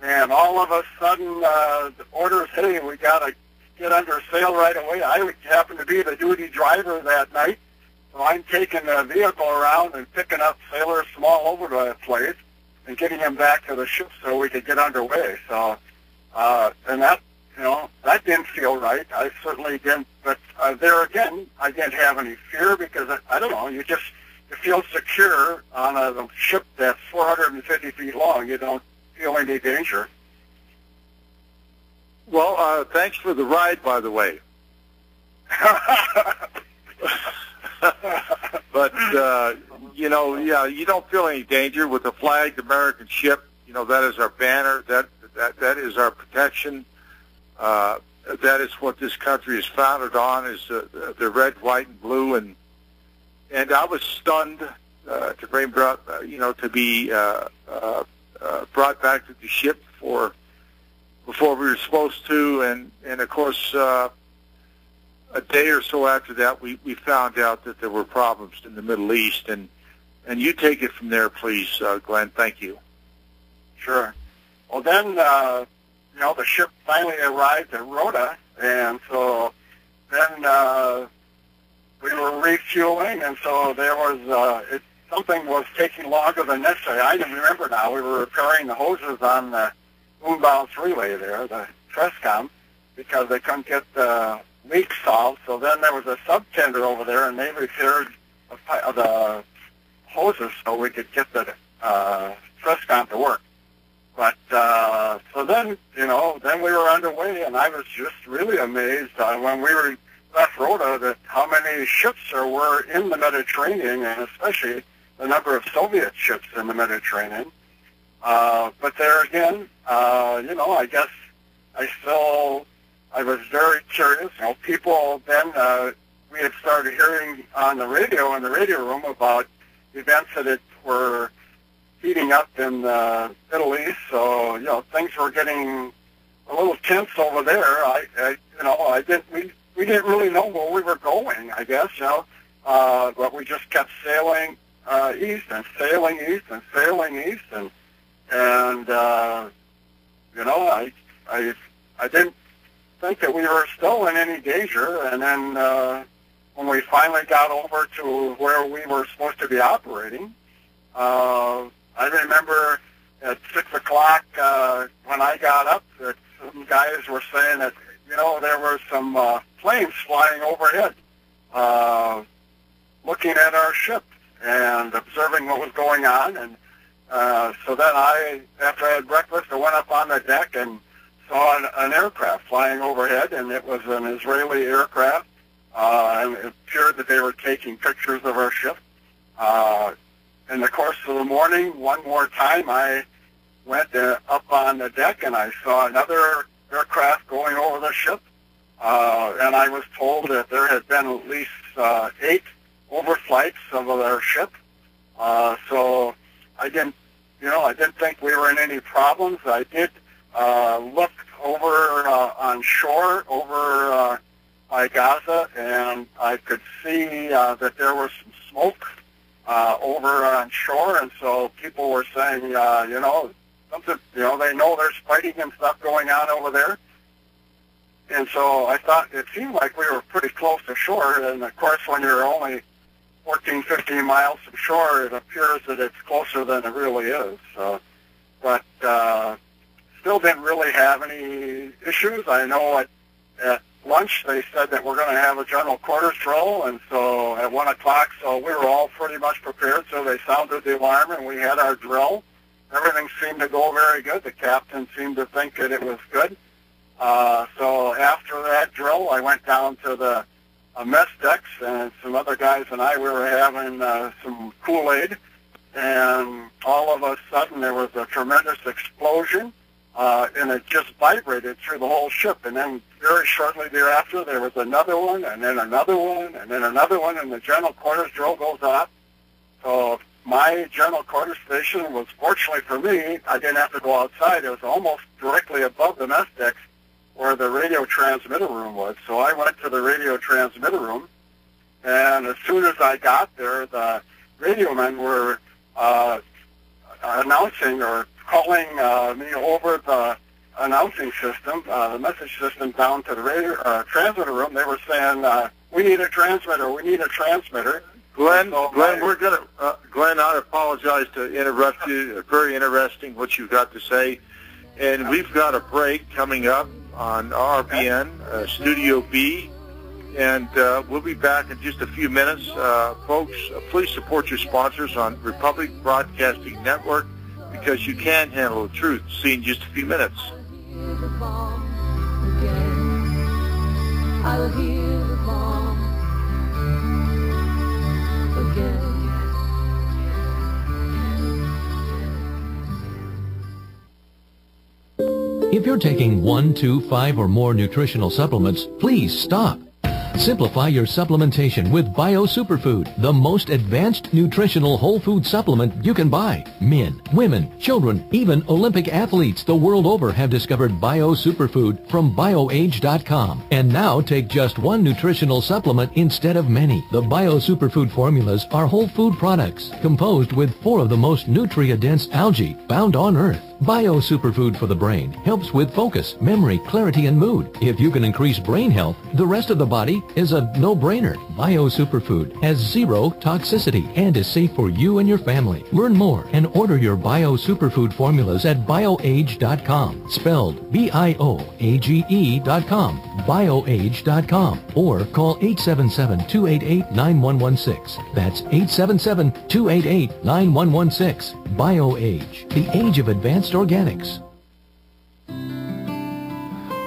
and all of a sudden the orders, hey, we got to get under sail right away. I happened to be the duty driver that night, so I'm taking the vehicle around and picking up sailors from all over the place and getting them back to the ship so we could get underway. So, and that, that didn't feel right. I certainly didn't, but there again, I didn't have any fear because, I don't know, you feel secure on a ship that's 450 feet long. You don't feel any danger. Well, thanks for the ride, by the way. But, yeah, you don't feel any danger with a flagged American ship. That is our banner. That is our protection. That is what this country is founded on, is the red, white, and blue. And I was stunned to be brought back to the ship before we were supposed to, and of course, a day or so after that, we found out that there were problems in the Middle East, and you take it from there, please, Glenn. Thank you. Sure. Well, then, the ship finally arrived at Rota, and so then we were refueling, and so there was something was taking longer than necessary. I can remember now. We were repairing the hoses on the moonbound relay there, the Trescom, because they couldn't get the leak solved. So then there was a subtender over there, and they repaired the hoses so we could get the Trescom to work. But so then, then we were underway, and I was just really amazed when we were left Rota that how many ships there were in the Mediterranean, and especially the number of Soviet ships in the Mediterranean. But there again, I guess I was very curious. People then, we had started hearing on the radio, in the radio room, about events that were heating up in the Middle East. So, things were getting a little tense over there. We didn't really know where we were going, I guess, but we just kept sailing east and sailing east and sailing east, and I didn't think that we were still in any danger. And then when we finally got over to where we were supposed to be operating, I remember at 6 o'clock when I got up that some guys were saying that, there were some planes flying overhead looking at our ship and observing what was going on. And so then after I had breakfast, I went up on the deck and saw an aircraft flying overhead, and it was an Israeli aircraft, and it appeared that they were taking pictures of our ship. In the course of the morning, one more time, I went up on the deck, and I saw another aircraft going over the ship, and I was told that there had been at least 8 overflights of our ship. So I didn't think we were in any problems. I did look over on shore over by Gaza, and I could see that there was some smoke over on shore, and so people were saying, something, they know there's fighting and stuff going on over there. And so I thought it seemed like we were pretty close to shore, and of course when you're only 14, 15 miles from shore, it appears that it's closer than it really is. But still didn't really have any issues. I know at lunch they said that we're going to have a general quarters drill, and so at 1 o'clock, so we were all pretty much prepared, so they sounded the alarm and we had our drill. Everything seemed to go very good. The captain seemed to think that it was good. So after that drill, I went down to the mess decks, and some other guys and I, we were having some Kool-Aid, and all of a sudden there was a tremendous explosion, and it just vibrated through the whole ship. And then very shortly thereafter, there was another one, and then another one, and then another one, and the general quarters drill goes off. So my my general quarters station was, fortunately for me, I didn't have to go outside. It was almost directly above the mess decks where the radio transmitter room was. So I went to the radio transmitter room, and as soon as I got there, the radio men were announcing or calling me over the announcing system, the message system down to the radio transmitter room. They were saying, we need a transmitter, we need a transmitter. Glenn, we're going to, Glenn, I apologize to interrupt you. Very interesting what you've got to say. And we've got a break coming up on RBN, Studio B. And we'll be back in just a few minutes. Folks, please support your sponsors on Republic Broadcasting Network, because you can handle the truth. See you in just a few minutes. I'll hear the bomb again. If you're taking 1, 2, 5, or more nutritional supplements, please stop. Simplify your supplementation with Bio Superfood, the most advanced nutritional whole food supplement you can buy. Men, women, children, even Olympic athletes the world over have discovered Bio Superfood from BioAge.com. And now take just one nutritional supplement instead of many. The Bio Superfood formulas are whole food products composed with 4 of the most nutrient-dense algae found on Earth. Bio Superfood for the brain helps with focus, memory, clarity, and mood. If you can increase brain health, the rest of the body is a no-brainer. Bio Superfood has 0 toxicity and is safe for you and your family. Learn more and order your Bio Superfood formulas at BioAge.com, spelled BIOAGE.com, BioAge.com, or call 877-288-9116. That's 877-288-9116. BioAge, the age of advanced organics.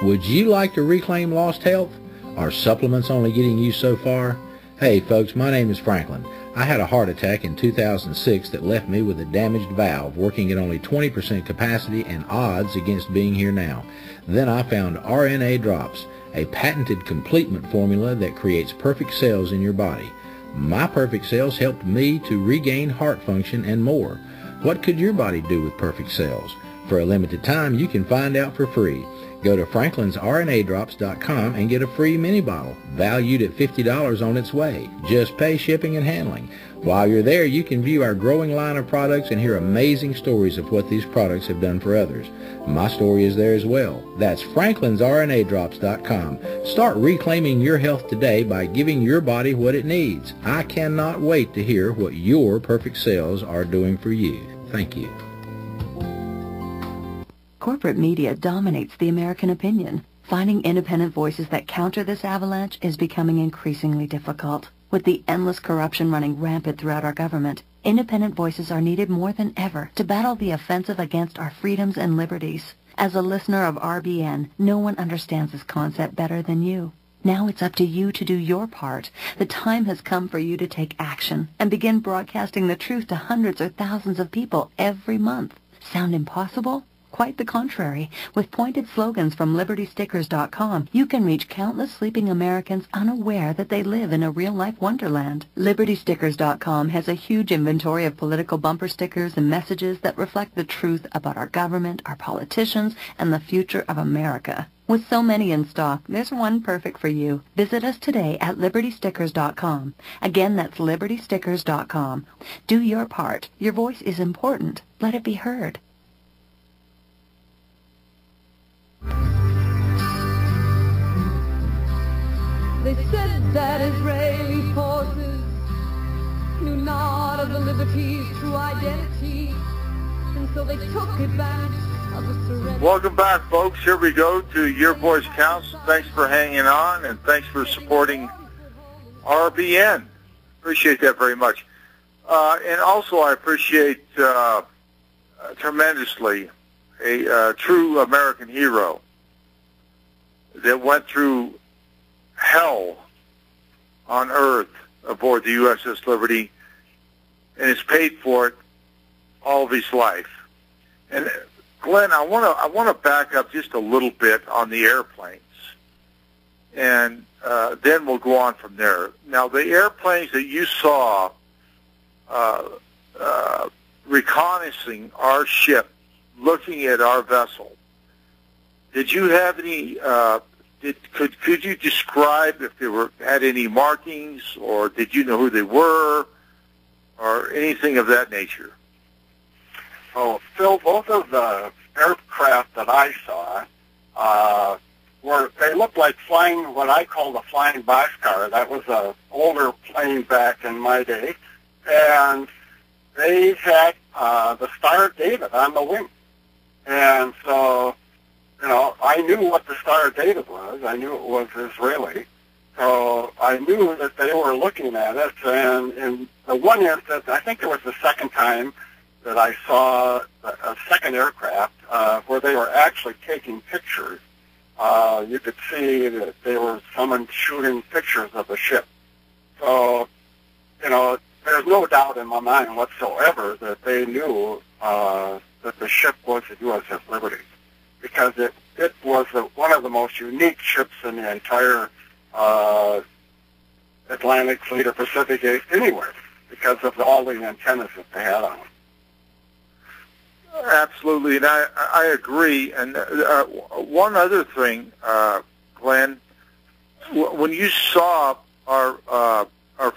Would you like to reclaim lost health? Are supplements only getting you so far? Hey folks, my name is Franklin. I had a heart attack in 2006 that left me with a damaged valve, working at only 20% capacity and odds against being here now. Then I found RNA Drops, a patented complement formula that creates perfect cells in your body. My perfect cells helped me to regain heart function and more. What could your body do with perfect cells? For a limited time, you can find out for free. Go to franklinsrnadrops.com and get a free mini bottle, valued at $50 on its way. Just pay shipping and handling. While you're there, you can view our growing line of products and hear amazing stories of what these products have done for others. My story is there as well. That's franklinsrnadrops.com. Start reclaiming your health today by giving your body what it needs. I cannot wait to hear what your perfect cells are doing for you. Thank you. Corporate media dominates the American opinion. Finding independent voices that counter this avalanche is becoming increasingly difficult. With the endless corruption running rampant throughout our government, independent voices are needed more than ever to battle the offensive against our freedoms and liberties. As a listener of RBN, no one understands this concept better than you. Now it's up to you to do your part. The time has come for you to take action and begin broadcasting the truth to hundreds or thousands of people every month. Sound impossible? Quite the contrary. With pointed slogans from LibertyStickers.com, you can reach countless sleeping Americans unaware that they live in a real-life wonderland. LibertyStickers.com has a huge inventory of political bumper stickers and messages that reflect the truth about our government, our politicians, and the future of America. With so many in stock, there's one perfect for you. Visit us today at LibertyStickers.com. Again, that's LibertyStickers.com. Do your part. Your voice is important. Let it be heard. They said that Israeli forces knew not of the Liberty's true identity, and so they took advantage of the surrender. Welcome back, folks. Here we go to Your Voice Counts. Thanks for hanging on, and thanks for supporting RBN. Appreciate that very much. And also I appreciate tremendously a true American hero that went through hell on earth aboard the USS Liberty and has paid for it all of his life. And Glenn, I want to back up just a little bit on the airplanes, and then we'll go on from there. Now, the airplanes that you saw reconnaissing our ship, looking at our vessel, did you have any, could you describe if they had any markings, or did you know who they were, or anything of that nature? Oh, Phil, both of the aircraft that I saw they looked like flying, what I call the flying boxcar. That was an older plane back in my day. And they had the Star of David on the wing. And so, you know, I knew what the Star of David was. I knew it was Israeli. So I knew that they were looking at it. And in the one instance, I think it was the second time that I saw a second aircraft where they were actually taking pictures. You could see that there was someone shooting pictures of the ship. So, you know, there's no doubt in my mind whatsoever that they knew that the ship was the USS Liberty, because it was one of the most unique ships in the entire Atlantic Fleet or Pacific anywhere, because of all the antennas that they had on them. Absolutely, and I agree. And one other thing, Glenn, when you saw our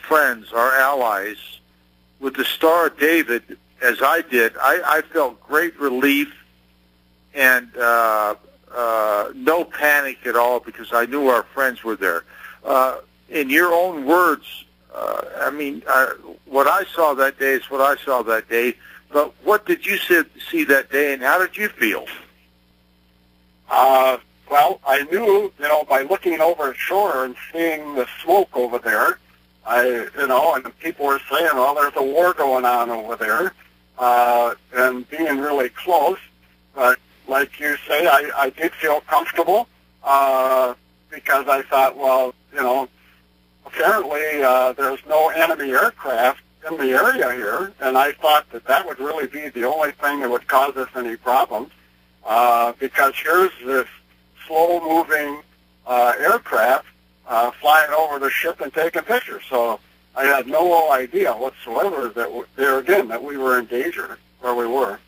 friends, our allies, with the Star of David, as I did, I felt great relief and no panic at all, because I knew our friends were there. In your own words, I mean, what I saw that day is what I saw that day. But what did you see that day, and how did you feel? Well, I knew, you know, by looking over shore and seeing the smoke over there, and people were saying, well, there's a war going on over there, and being really close. But like you say, I did feel comfortable, because I thought, well, you know, apparently there's no enemy aircraft in the area here, and I thought that would really be the only thing that would cause us any problems, because here's this slow-moving aircraft flying over the ship and taking pictures. So I had no idea whatsoever that we were in danger where we were.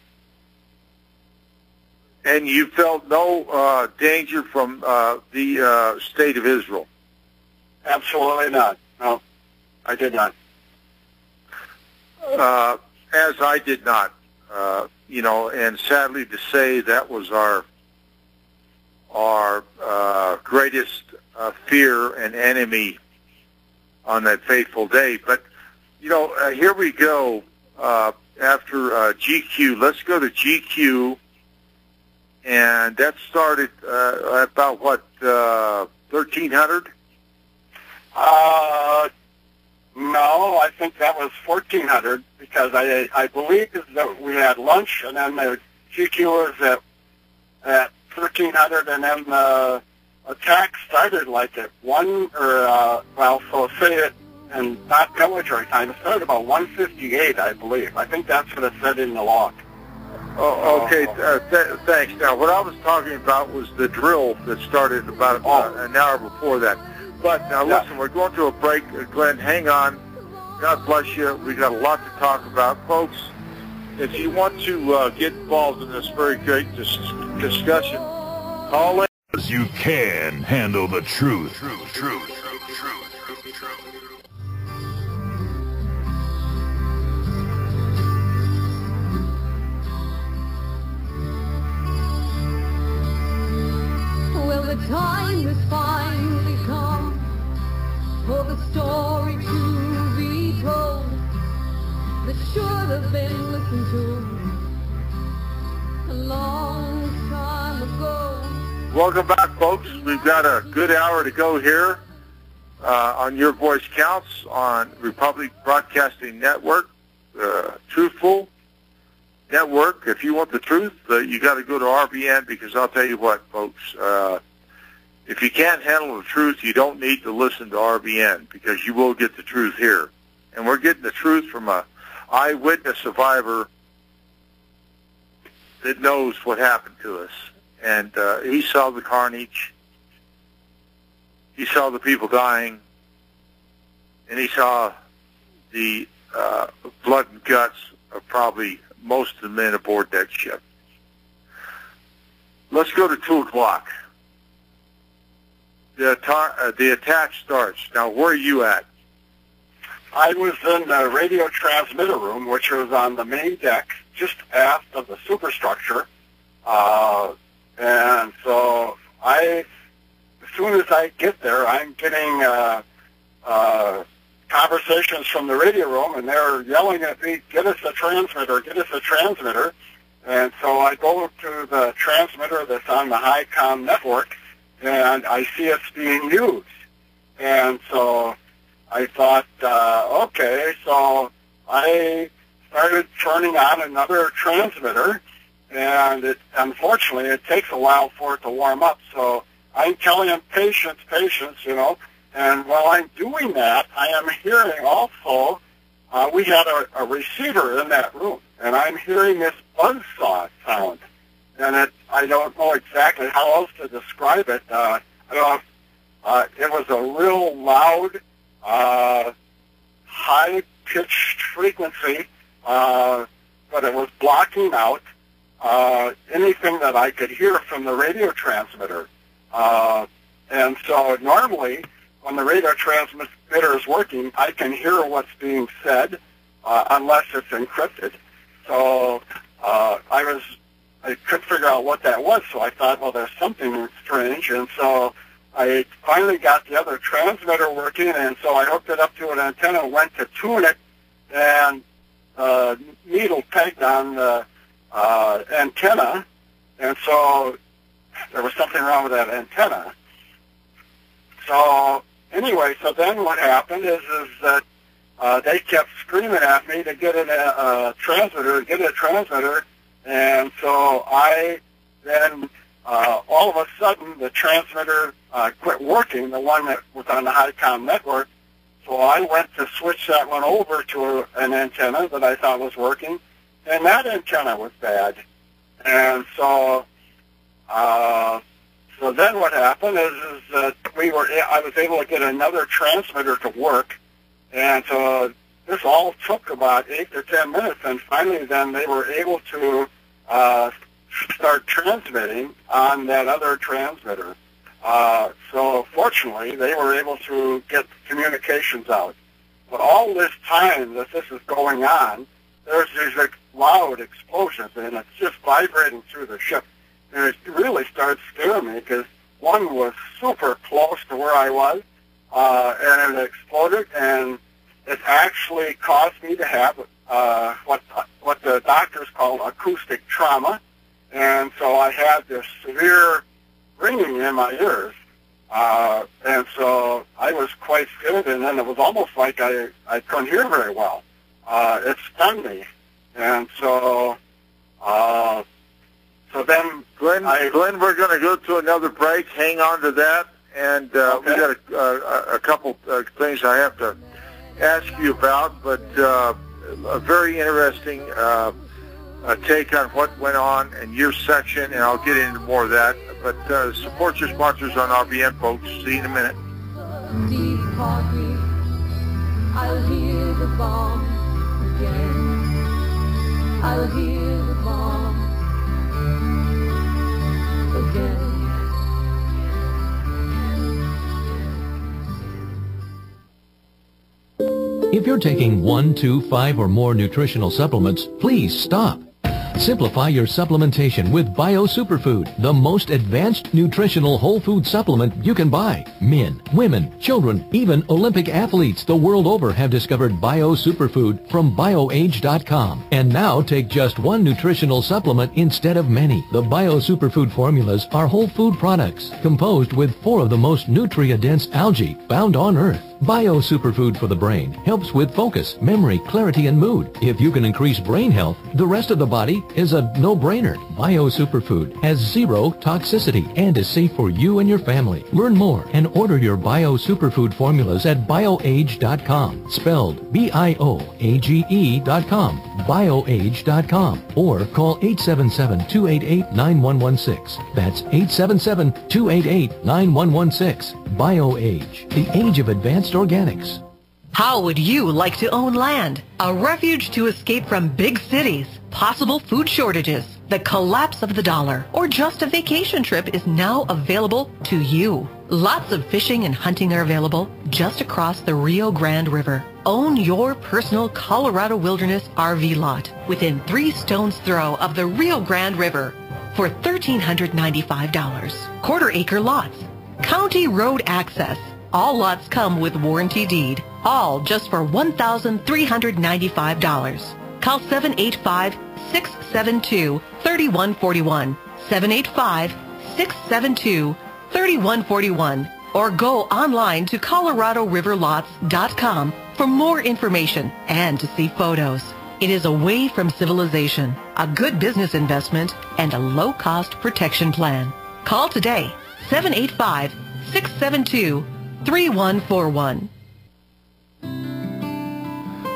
And you felt no danger from the state of Israel? Absolutely not. No, I did not. As I did not, you know, and sadly to say, that was our greatest fear and enemy on that fateful day. But, you know, here we go after GQ. Let's go to GQ, and that started about, what, 1300? No, I think that was 1400, because I believe that we had lunch, and then the GQ was at 1300, and then the attack started like at 1, or, well, so say it, and not military time, it started about 1:58, I believe. I think that's what it said in the log. Oh, okay, thanks. Now, what I was talking about was the drill that started about an hour before that. But now, listen, we're going to a break. Glenn, hang on. God bless you. We got a lot to talk about. Folks, if you want to get involved in this very great discussion, call in. You can handle the truth. Well, the time has finally come for the story to be told that should have been listened to a long time ago. Welcome back, folks. We've got a good hour to go here on Your Voice Counts on Republic Broadcasting Network, Truthful Network. If you want the truth, you got to go to RBN, because I'll tell you what, folks, if you can't handle the truth, you don't need to listen to RBN, because you will get the truth here. And we're getting the truth from a eyewitness survivor that knows what happened to us. And he saw the carnage, he saw the people dying, and he saw the blood and guts of probably most of the men aboard that ship. Let's go to 2 o'clock. The attack starts. Now, where are you at? I was in the radio transmitter room, which was on the main deck, just aft of the superstructure. And so as soon as I get there, I'm getting conversations from the radio room, and they're yelling at me, get us a transmitter, get us a transmitter. And so I go to the transmitter that's on the HICOM network, and I see it's being used. And so I thought, okay, so I started turning on another transmitter, and unfortunately it takes a while for it to warm up. So I'm telling him, patience, you know, and while I'm doing that, I am hearing also, we had a receiver in that room, and I'm hearing this buzzsaw sound. And I don't know exactly how else to describe it. I don't know, it was a real loud, high-pitched frequency, but it was blocking out anything that I could hear from the radio transmitter. And so normally, when the radio transmitter is working, I can hear what's being said, unless it's encrypted. So I couldn't figure out what that was, so I thought, well, there's something strange. And so I finally got the other transmitter working, and so I hooked it up to an antenna, went to tune it, and needle pegged on the antenna, and so there was something wrong with that antenna. So anyway, so then what happened is that they kept screaming at me to get a transmitter, and so I then, all of a sudden, the transmitter quit working, the one that was on the HICOM network. So I went to switch that one over to an antenna that I thought was working, and that antenna was bad. And so, so then what happened is that I was able to get another transmitter to work, and so this all took about 8 to 10 minutes, and finally then they were able to start transmitting on that other transmitter. So fortunately, they were able to get communications out. But all this time that this is going on, there's these loud explosions, and it's just vibrating through the ship. And it really started scaring me, because one was super close to where I was, and it exploded, and it actually caused me to have what the doctors call acoustic trauma. And so I had this severe ringing in my ears. And so I was quite scared, and then it was almost like I couldn't hear very well. It stunned me. And so, so then... Glenn, we're going to go to another break. Hang on to that. And we got a couple things I have to ask you about, but a very interesting take on what went on in your section, and I'll get into more of that. But support your sponsors on RBN, folks. See you in a minute. Deep heartbeat, I'll hear the bomb again. I'll hear the bomb again. If you're taking 1, 2, 5, or more nutritional supplements, please stop. Simplify your supplementation with Bio Superfood, the most advanced nutritional whole food supplement you can buy. Men, women, children, even Olympic athletes the world over have discovered Bio Superfood from BioAge.com. And now take just one nutritional supplement instead of many. The Bio Superfood formulas are whole food products composed with 4 of the most nutrient-dense algae found on Earth. Bio Superfood for the brain helps with focus, memory, clarity, and mood. If you can increase brain health, the rest of the body is a no-brainer. Bio Superfood has 0 toxicity and is safe for you and your family. Learn more and order your Bio Superfood formulas at BioAge.com, spelled BIOAGE.com, BioAge.com, or call 877-288-9116. That's 877-288-9116. BioAge, the age of advanced organics. How would you like to own land? A refuge to escape from big cities, possible food shortages, the collapse of the dollar, or just a vacation trip is now available to you. Lots of fishing and hunting are available just across the Rio Grande River. Own your personal Colorado Wilderness RV lot within 3 stones throw of the Rio Grande River for $1,395. Quarter-acre lots, county road access. All lots come with warranty deed. All just for $1,395. Call 785-672-3141. 785-672-3141. Or go online to ColoradoRiverLots.com for more information and to see photos. It is away from civilization, a good business investment, and a low-cost protection plan. Call today, 785-672-3141.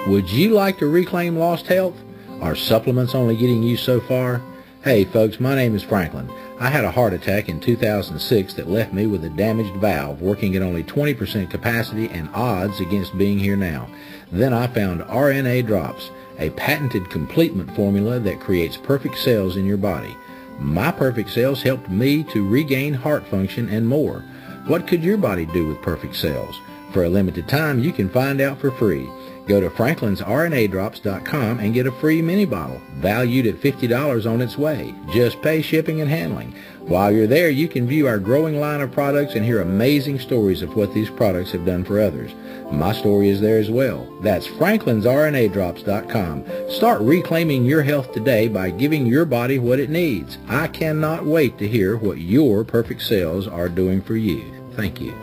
Would you like to reclaim lost health? Are supplements only getting you so far? Hey folks, my name is Franklin. I had a heart attack in 2006 that left me with a damaged valve working at only 20% capacity and odds against being here now. Then I found RNA drops, a patented complement formula that creates perfect cells in your body. My perfect cells helped me to regain heart function and more. What could your body do with perfect cells? For a limited time, you can find out for free. Go to franklinsrnadrops.com and get a free mini bottle, valued at $50 on its way. Just pay shipping and handling. While you're there, you can view our growing line of products and hear amazing stories of what these products have done for others. My story is there as well. That's franklinsrnadrops.com. Start reclaiming your health today by giving your body what it needs. I cannot wait to hear what your perfect cells are doing for you. Thank you.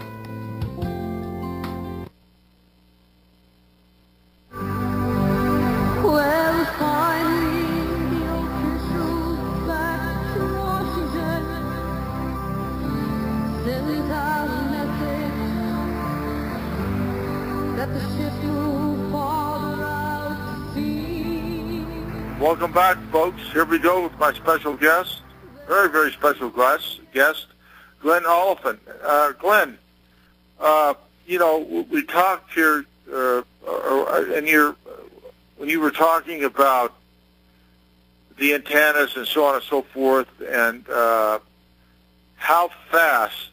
Welcome back, folks. Here we go with my special guest, very, very special guest, Glenn Olipant. Glenn, you know, we talked here, and when you were talking about the antennas and so on and so forth, and how fast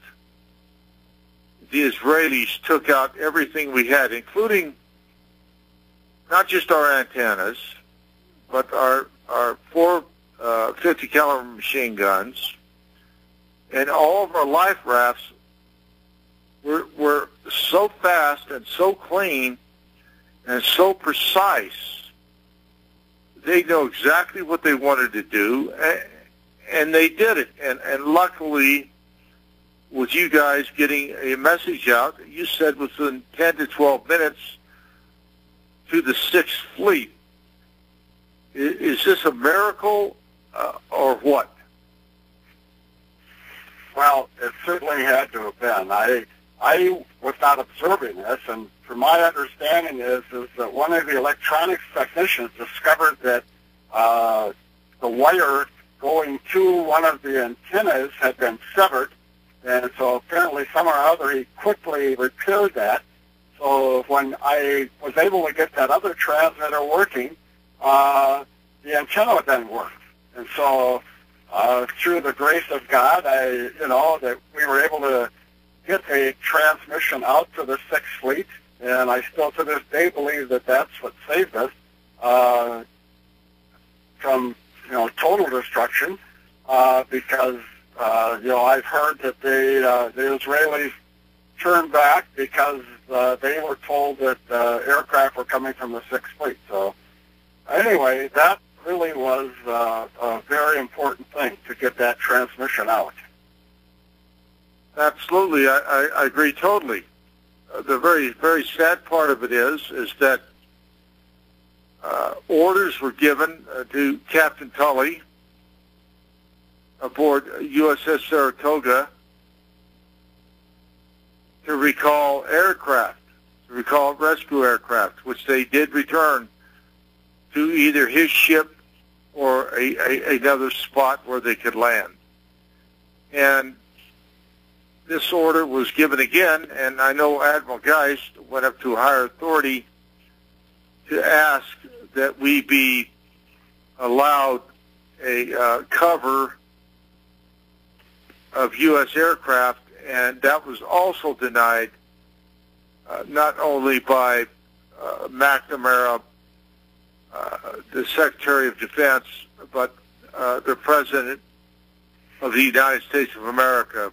the Israelis took out everything we had, including not just our antennas, but our 4 50 caliber machine guns, and all of our life rafts were so fast and so clean and so precise. They know exactly what they wanted to do, and they did it. And luckily, with you guys getting a message out, you said within 10 to 12 minutes to the 6th Fleet. Is this a miracle or what? Well, it certainly had to have been. I was not observing this, and from my understanding is that one of the electronics technicians discovered that the wire going to one of the antennas had been severed, and so apparently somehow or other he quickly repaired that. So when I was able to get that other transmitter working, the antenna then worked. And so through the grace of God, that we were able to get a transmission out to the 6th Fleet, and I still to this day believe that that's what saved us from total destruction, because I've heard that the Israelis turned back because they were told that aircraft were coming from the 6th Fleet. So anyway, that really was a very important thing to get that transmission out. Absolutely, I agree totally. The very, very sad part of it is that orders were given to Captain Tully aboard USS Saratoga to recall aircraft, to recall rescue aircraft, which they did return to either his ship or another spot where they could land. And this order was given again, and I know Admiral Geist went up to a higher authority to ask that we be allowed a cover of U.S. aircraft, and that was also denied not only by McNamara, the Secretary of Defense, but the President of the United States of America,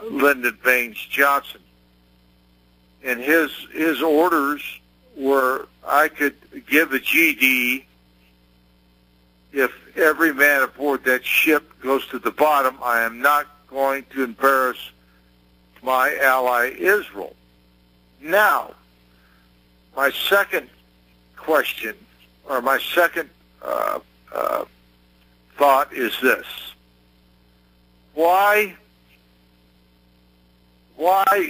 Lyndon Baines Johnson. And his orders were, I could give a GD if every man aboard that ship goes to the bottom. I am not going to embarrass my ally Israel. Now, my second question, or my second thought is this. Why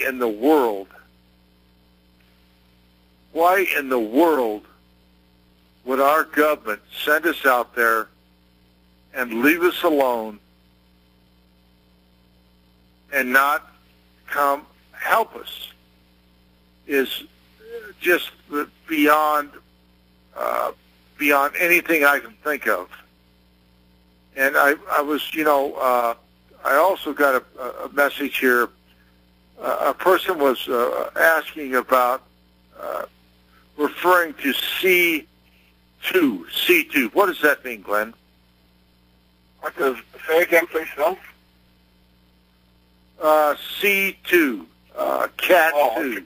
in the world would our government send us out there and leave us alone and not come help us? Is just beyond anything I can think of. And I was, I also got a message here. A person was asking about referring to C2. C2. What does that mean, Glenn? What does, say again, please, Phil? C2. Cat 2. Okay.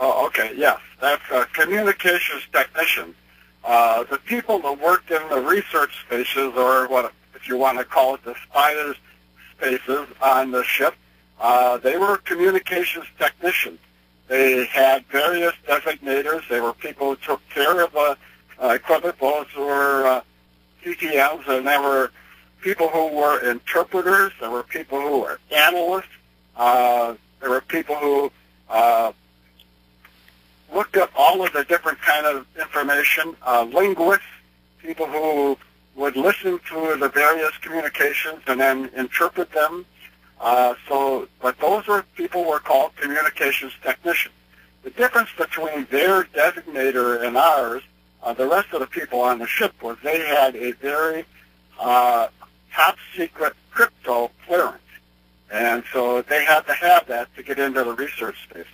Oh, okay, yes. That's communications technician. The people that worked in the research spaces, or what, if you want to call it, the spider spaces on the ship, they were communications technicians. They had various designators. They were people who took care of equipment. Those were TTMs, and there were people who were interpreters. There were people who were analysts. There were people who looked up all of the different kind of information. Linguists, people who would listen to the various communications and then interpret them. But those were people were called communications technicians. The difference between their designator and ours, the rest of the people on the ship, was they had a very top secret crypto clearance. And so they had to have that to get into the research space.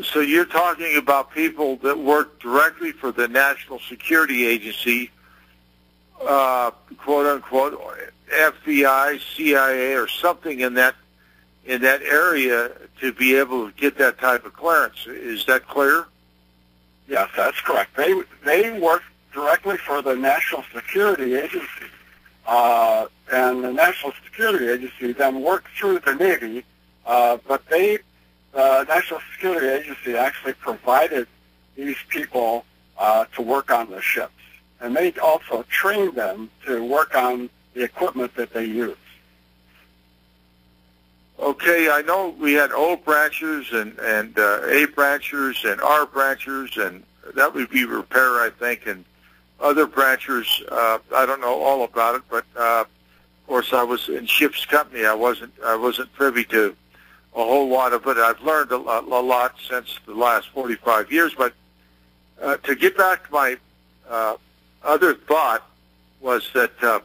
So you're talking about people that work directly for the National Security Agency, quote unquote, FBI, CIA, or something in that area to be able to get that type of clearance. Is that clear? Yes, that's correct. They work directly for the National Security Agency, and the National Security Agency then worked through the Navy, but the National Security Agency actually provided these people to work on the ships, and they also trained them to work on the equipment that they use. Okay, I know we had O branchers and A branchers and R branchers, and that would be repair, I think, and other branchers. I don't know all about it, but of course I was in ship's company. I wasn't privy to a whole lot of it. I've learned a lot since the last 45 years. But to get back to my other thought was that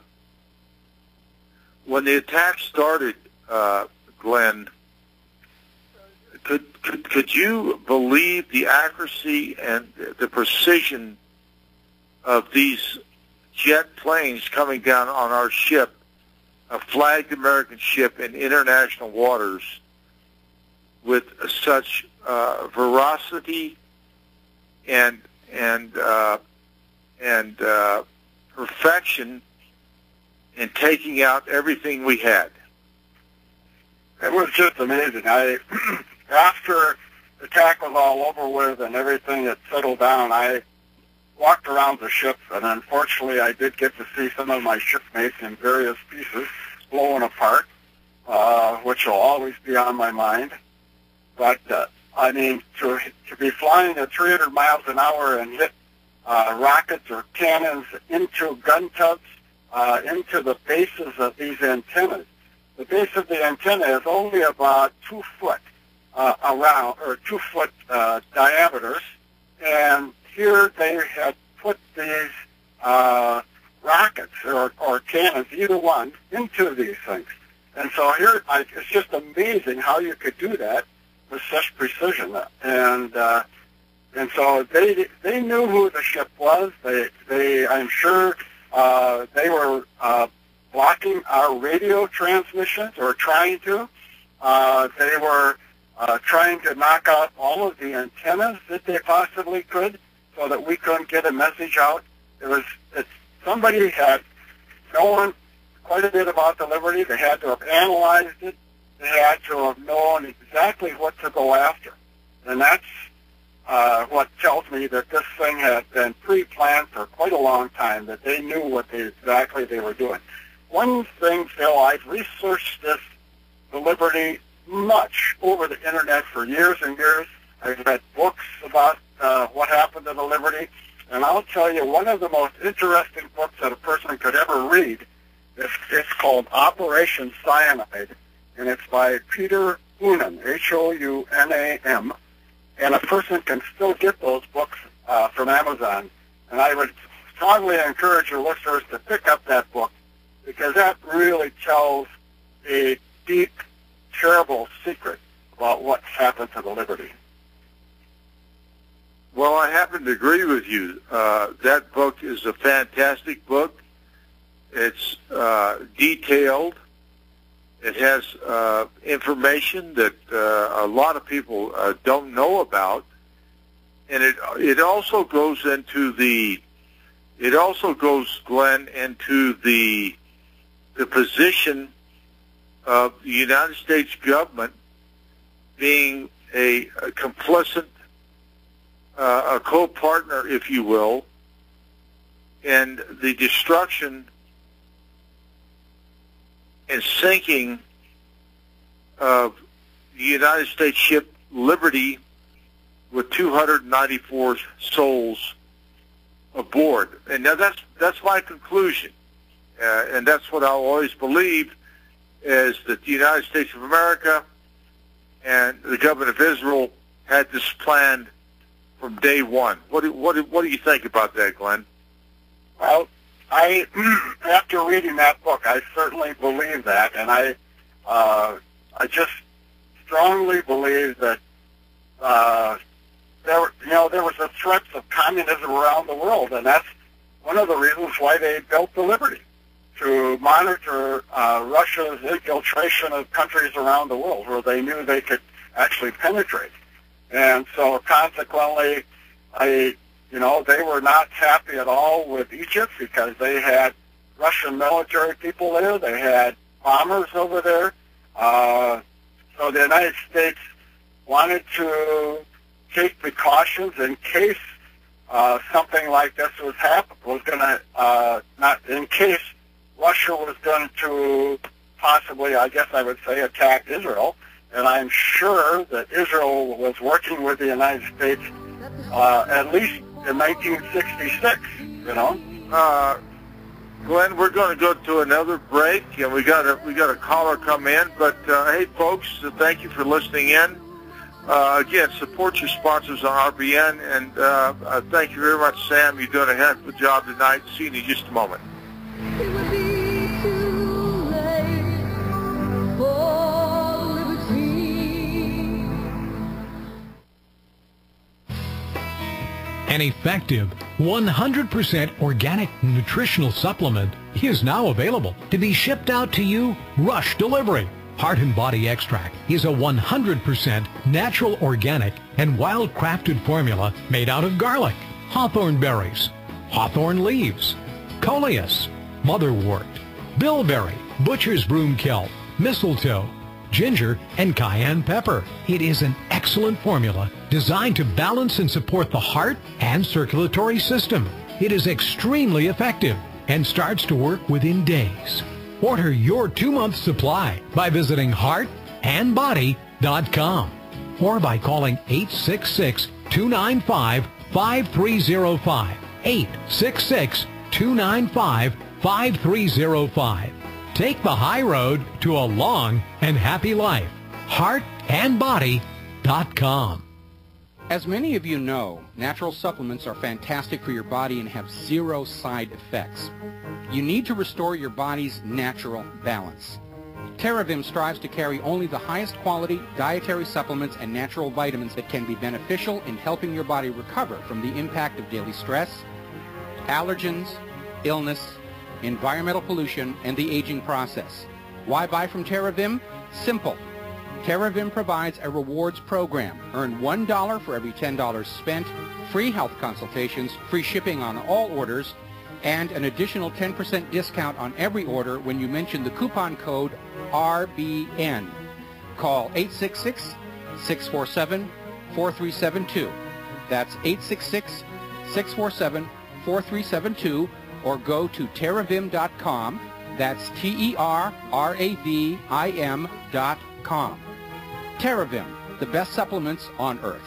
when the attack started, Glenn, could you believe the accuracy and the precision of these jet planes coming down on our ship, a flagged American ship in international waters, with such veracity and perfection in taking out everything we had? It was just amazing. After the attack was all over with and everything had settled down, I walked around the ship, and unfortunately I did get to see some of my shipmates in various pieces blowing apart, which will always be on my mind. But, I mean, to be flying at 300 miles an hour and hit rockets or cannons into gun tubs, into the bases of these antennas. The base of the antenna is only about 2 foot around, or 2 foot diameters, and here they had put these rockets or cannons, either one, into these things. And so here, it's just amazing how you could do that with such precision. And so they knew who the ship was. I'm sure they were blocking our radio transmissions, or trying to. They were trying to knock out all of the antennas that they possibly could, so that we couldn't get a message out. Somebody had known quite a bit about the Liberty. They had to have analyzed it. They had to have known exactly what to go after. And that's what tells me that this thing had been pre-planned for quite a long time, that they knew what exactly they were doing. One thing, Phil, I've researched the Liberty much over the Internet for years and years. I've read books about what happened to the Liberty. And I'll tell you, one of the most interesting books that a person could ever read, it's called Operation Cyanide, and it's by Peter Hounam, Hounam, and a person can still get those books from Amazon. And I would strongly encourage your listeners to pick up that book, because that really tells a deep, terrible secret about what happened to the Liberty. Well, I happen to agree with you. That book is a fantastic book. It's detailed. It has information that a lot of people don't know about, and it also goes into Glenn, into the position of the United States government being a complicit, a co-partner, if you will, in the destruction and sinking of the United States ship Liberty with 294 souls aboard. And now that's my conclusion, and that's what I'll always believe, is that the United States of America and the government of Israel had this planned from day one. What do you think about that, Glenn? Well, after reading that book, I certainly believe that, and I just strongly believe that there was a threat of communism around the world, and that's one of the reasons why they built the Liberty, to monitor Russia's infiltration of countries around the world where they knew they could actually penetrate. And so consequently, they were not happy at all with Egypt, because they had Russian military people there. They had bombers over there. So the United States wanted to take precautions in case something like this in case Russia was going to possibly, I guess I would say, attack Israel. And I'm sure that Israel was working with the United States at least in 1966, Glenn, we're going to go to another break, and we got a caller come in. But hey, folks, thank you for listening in. Again, support your sponsors on RBN, and thank you very much, Sam. You're doing a heck of a job tonight. See you in just a moment. It would be too late for liberty. An effective 100% organic nutritional supplement is now available to be shipped out to you rush delivery. Heart and Body Extract is a 100% natural, organic, and wild-crafted formula made out of garlic, hawthorn berries, hawthorn leaves, coleus, motherwort, bilberry, butcher's broom kelp, mistletoe, ginger, and cayenne pepper. It is an excellent formula designed to balance and support the heart and circulatory system. It is extremely effective and starts to work within days. Order your 2-month supply by visiting heartandbody.com or by calling 866-295-5305. 866-295-5305. Take the high road to a long and happy life. heartandbody.com. As many of you know, natural supplements are fantastic for your body and have zero side effects. You need to restore your body's natural balance. TerraVim strives to carry only the highest quality dietary supplements and natural vitamins that can be beneficial in helping your body recover from the impact of daily stress, allergens, illness, environmental pollution, and the aging process. Why buy from TerraVim? Simple. TerraVim provides a rewards program. Earn $1 for every $10 spent, free health consultations, free shipping on all orders, and an additional 10% discount on every order when you mention the coupon code RBN. Call 866-647-4372. That's 866-647-4372, or go to terravim.com. That's TerraVim.com. TerraVim, the best supplements on earth.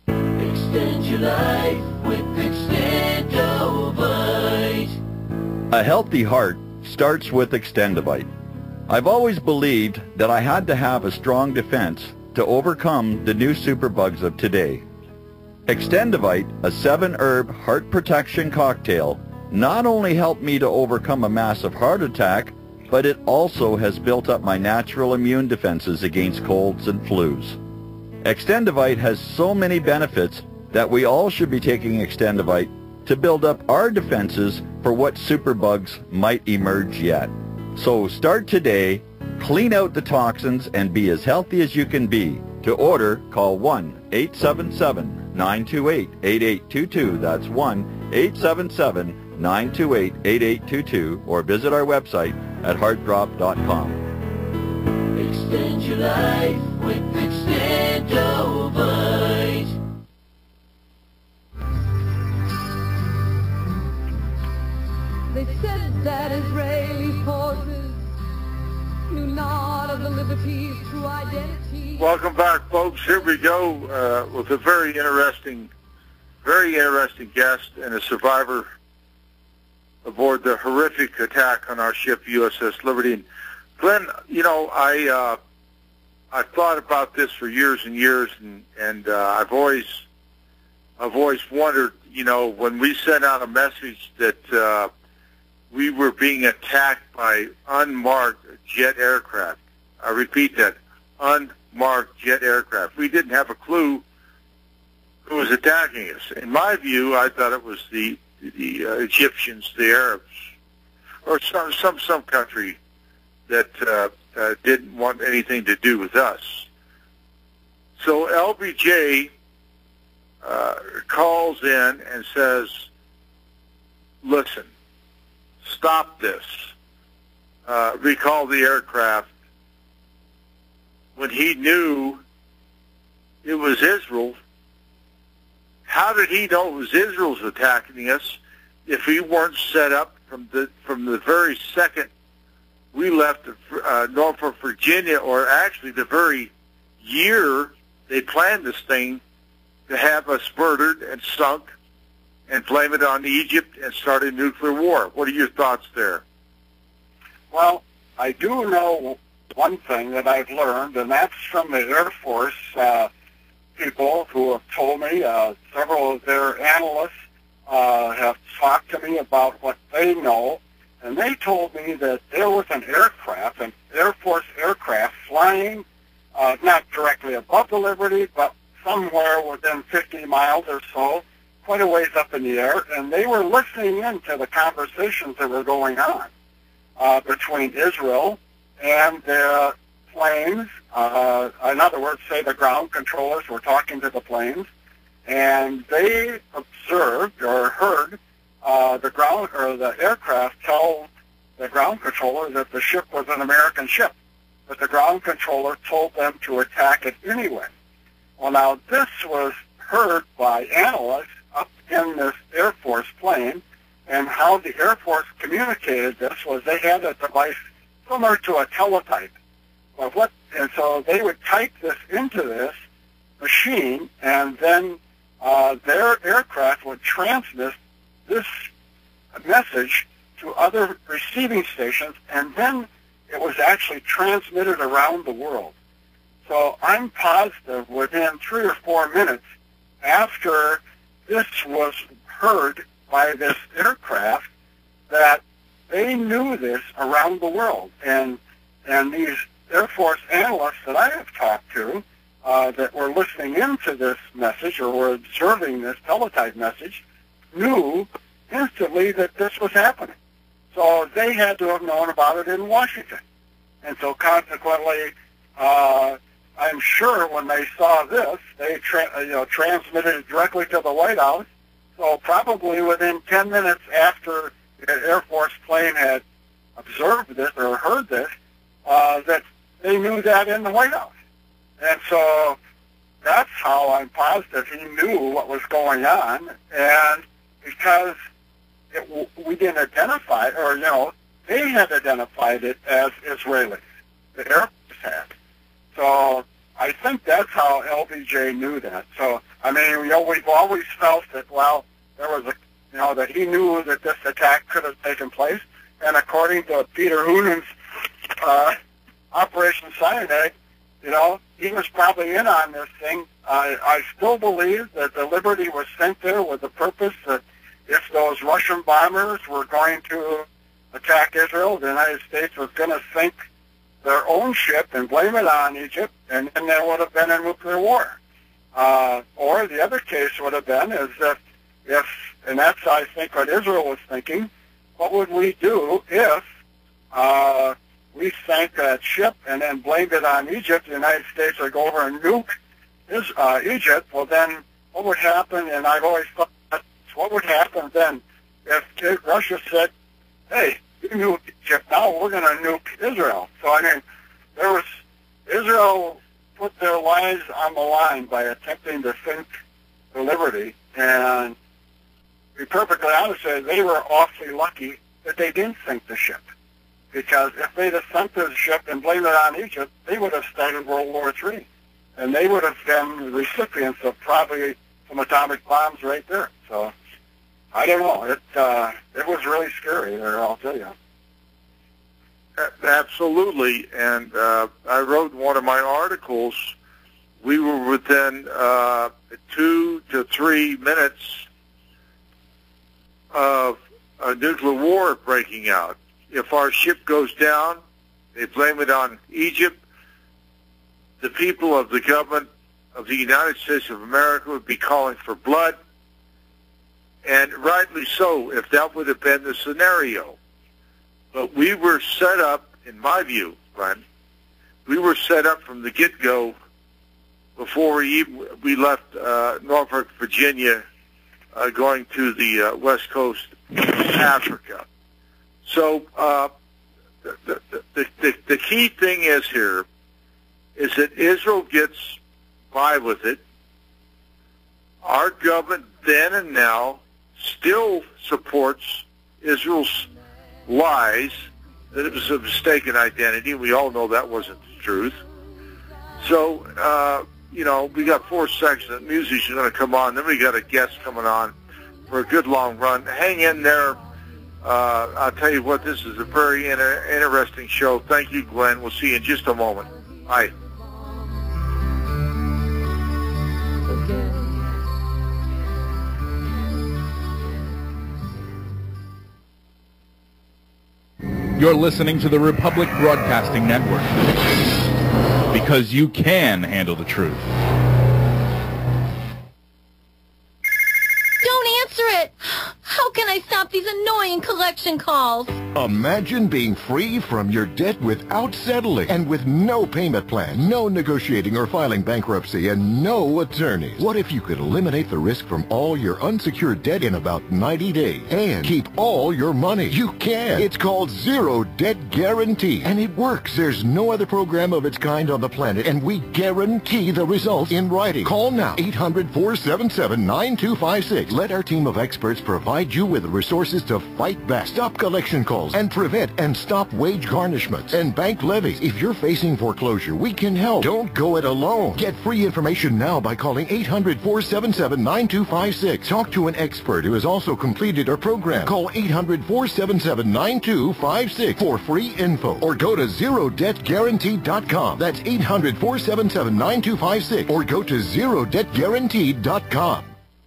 Extend your life with Extendovite. A healthy heart starts with Extendovite. I've always believed that I had to have a strong defense to overcome the new superbugs of today. Extendovite, a 7-herb heart protection cocktail, not only helped me to overcome a massive heart attack, but it also has built up my natural immune defenses against colds and flus. Extendovite has so many benefits that we all should be taking Extendovite to build up our defenses for what superbugs might emerge yet. So start today, clean out the toxins, and be as healthy as you can be. To order, call 1-877-928-8822. That's 1-877-928-8822, or visit our website at heartdrop.com. Extend your life with Extendovite. They said that Israeli forces knew not of the Liberty's true identity. Welcome back, folks. Here we go with a very interesting guest and a survivor aboard the horrific attack on our ship USS Liberty. And Glenn, you know, I've thought about this for years and years, and I've always wondered, you know, when we sent out a message that we were being attacked by unmarked jet aircraft. I repeat that, unmarked jet aircraft. We didn't have a clue who was attacking us. In my view, I thought it was the Egyptians, the Arabs, or some country that didn't want anything to do with us. So LBJ calls in and says, listen, stop this. Recall the aircraft. When he knew it was Israel, how did he know it was Israel's attacking us if we weren't set up from the very second we left Norfolk, Virginia, or actually the very year they planned this thing to have us murdered and sunk and blame it on Egypt and start a nuclear war? What are your thoughts there? Well, I do know one thing that I've learned, and that's from the Air Force people who have told me, several of their analysts have talked to me about what they know, and they told me that there was an aircraft, an Air Force aircraft, flying not directly above the Liberty, but somewhere within 50 miles or so, quite a ways up in the air, and they were listening in to the conversations that were going on between Israel and their planes. In other words, say the ground controllers were talking to the planes, and they observed or heard the aircraft tell the ground controller that the ship was an American ship, but the ground controller told them to attack it anyway. Well, now this was heard by analysts up in this Air Force plane, and how the Air Force communicated this was they had a device similar to a teletype. And so they would type this into this machine, and then their aircraft would transmit this message to other receiving stations, and then it was actually transmitted around the world. So I'm positive within 3 or 4 minutes after this was heard by this aircraft that they knew this around the world. And these Air Force analysts that I have talked to that were listening into this message or were observing this teletype message knew instantly that this was happening. So they had to have known about it in Washington. And so consequently, I'm sure when they saw this, they transmitted it directly to the White House. So probably within 10 minutes after the Air Force plane had observed this or heard this, that they knew that in the White House. And so that's how I'm positive he knew what was going on. And because we didn't identify it, or, they had identified it as Israelis. The Air Force had. So I think that's how LBJ knew that. So, I mean, we've always felt that, well, there was that he knew that this attack could have taken place. And according to Peter Hoonan's Operation Cyanide, he was probably in on this thing. I still believe that the Liberty was sent there with the purpose that if those Russian bombers were going to attack Israel, the United States was going to sink their own ship and blame it on Egypt, and then there would have been a nuclear war. Or the other case would have been is that and that's, I think, what Israel was thinking, what would we do if we sank that ship and then blamed it on Egypt? The United States would go over and nuke Egypt. Well, then what would happen, and I've always thought, what would happen then if Russia said, hey, you nuked Egypt, now we're going to nuke Israel? So, I mean, Israel put their lives on the line by attempting to sink the Liberty, and to be perfectly honest, they were awfully lucky that they didn't sink the ship. Because if they'd have sunk the ship and blamed it on Egypt, they would have started World War III. And they would have been the recipients of probably some atomic bombs right there. So, I don't know. It was really scary there, I'll tell you. Absolutely. And I wrote in one of my articles, we were within 2 to 3 minutes of a nuclear war breaking out. If our ship goes down, they blame it on Egypt. The people of the government of the United States of America would be calling for blood, and rightly so, if that would have been the scenario. But we were set up, in my view, Glenn, we were set up from the get-go before we left Norfolk, Virginia, going to the west coast of Africa. So the key thing is here is that Israel gets by with it. Our government then and now still supports Israel's lies that it was a mistaken identity. We all know that wasn't the truth. So, we got 4 seconds of music's going to come on. Then we got a guest coming on for a good long run. Hang in there. I'll tell you what, this is a very interesting show. Thank you, Glenn. We'll see you in just a moment. Bye. You're listening to the Republic Broadcasting Network, because you can handle the truth. Don't answer it! How can I stop these annoying collection calls? Imagine being free from your debt without settling, and with no payment plan, no negotiating or filing bankruptcy, and no attorneys. What if you could eliminate the risk from all your unsecured debt in about 90 days and keep all your money? You can. It's called Zero Debt Guarantee, and it works. There's no other program of its kind on the planet, and we guarantee the results in writing. Call now, 800-477-9256. Let our team of experts provide you with the resources to fight back, stop collection calls, and prevent and stop wage garnishments and bank levies. If you're facing foreclosure, we can help. Don't go it alone. Get free information now by calling 800-477-9256. Talk to an expert who has also completed our program. Call 800-477-9256 for free info, or go to ZeroDebtGuaranteed.com. That's 800-477-9256, or go to ZeroDebtGuaranteed.com.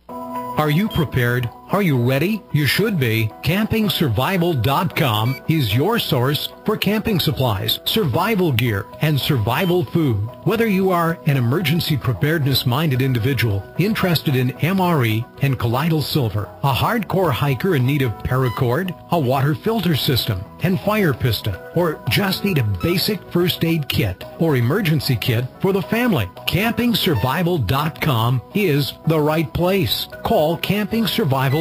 Are you prepared? Are you ready? You should be. CampingSurvival.com is your source for camping supplies, survival gear, and survival food. Whether you are an emergency preparedness-minded individual interested in MRE and colloidal silver, a hardcore hiker in need of paracord, a water filter system, and fire piston, or just need a basic first aid kit or emergency kit for the family, CampingSurvival.com is the right place. Call CampingSurvival.com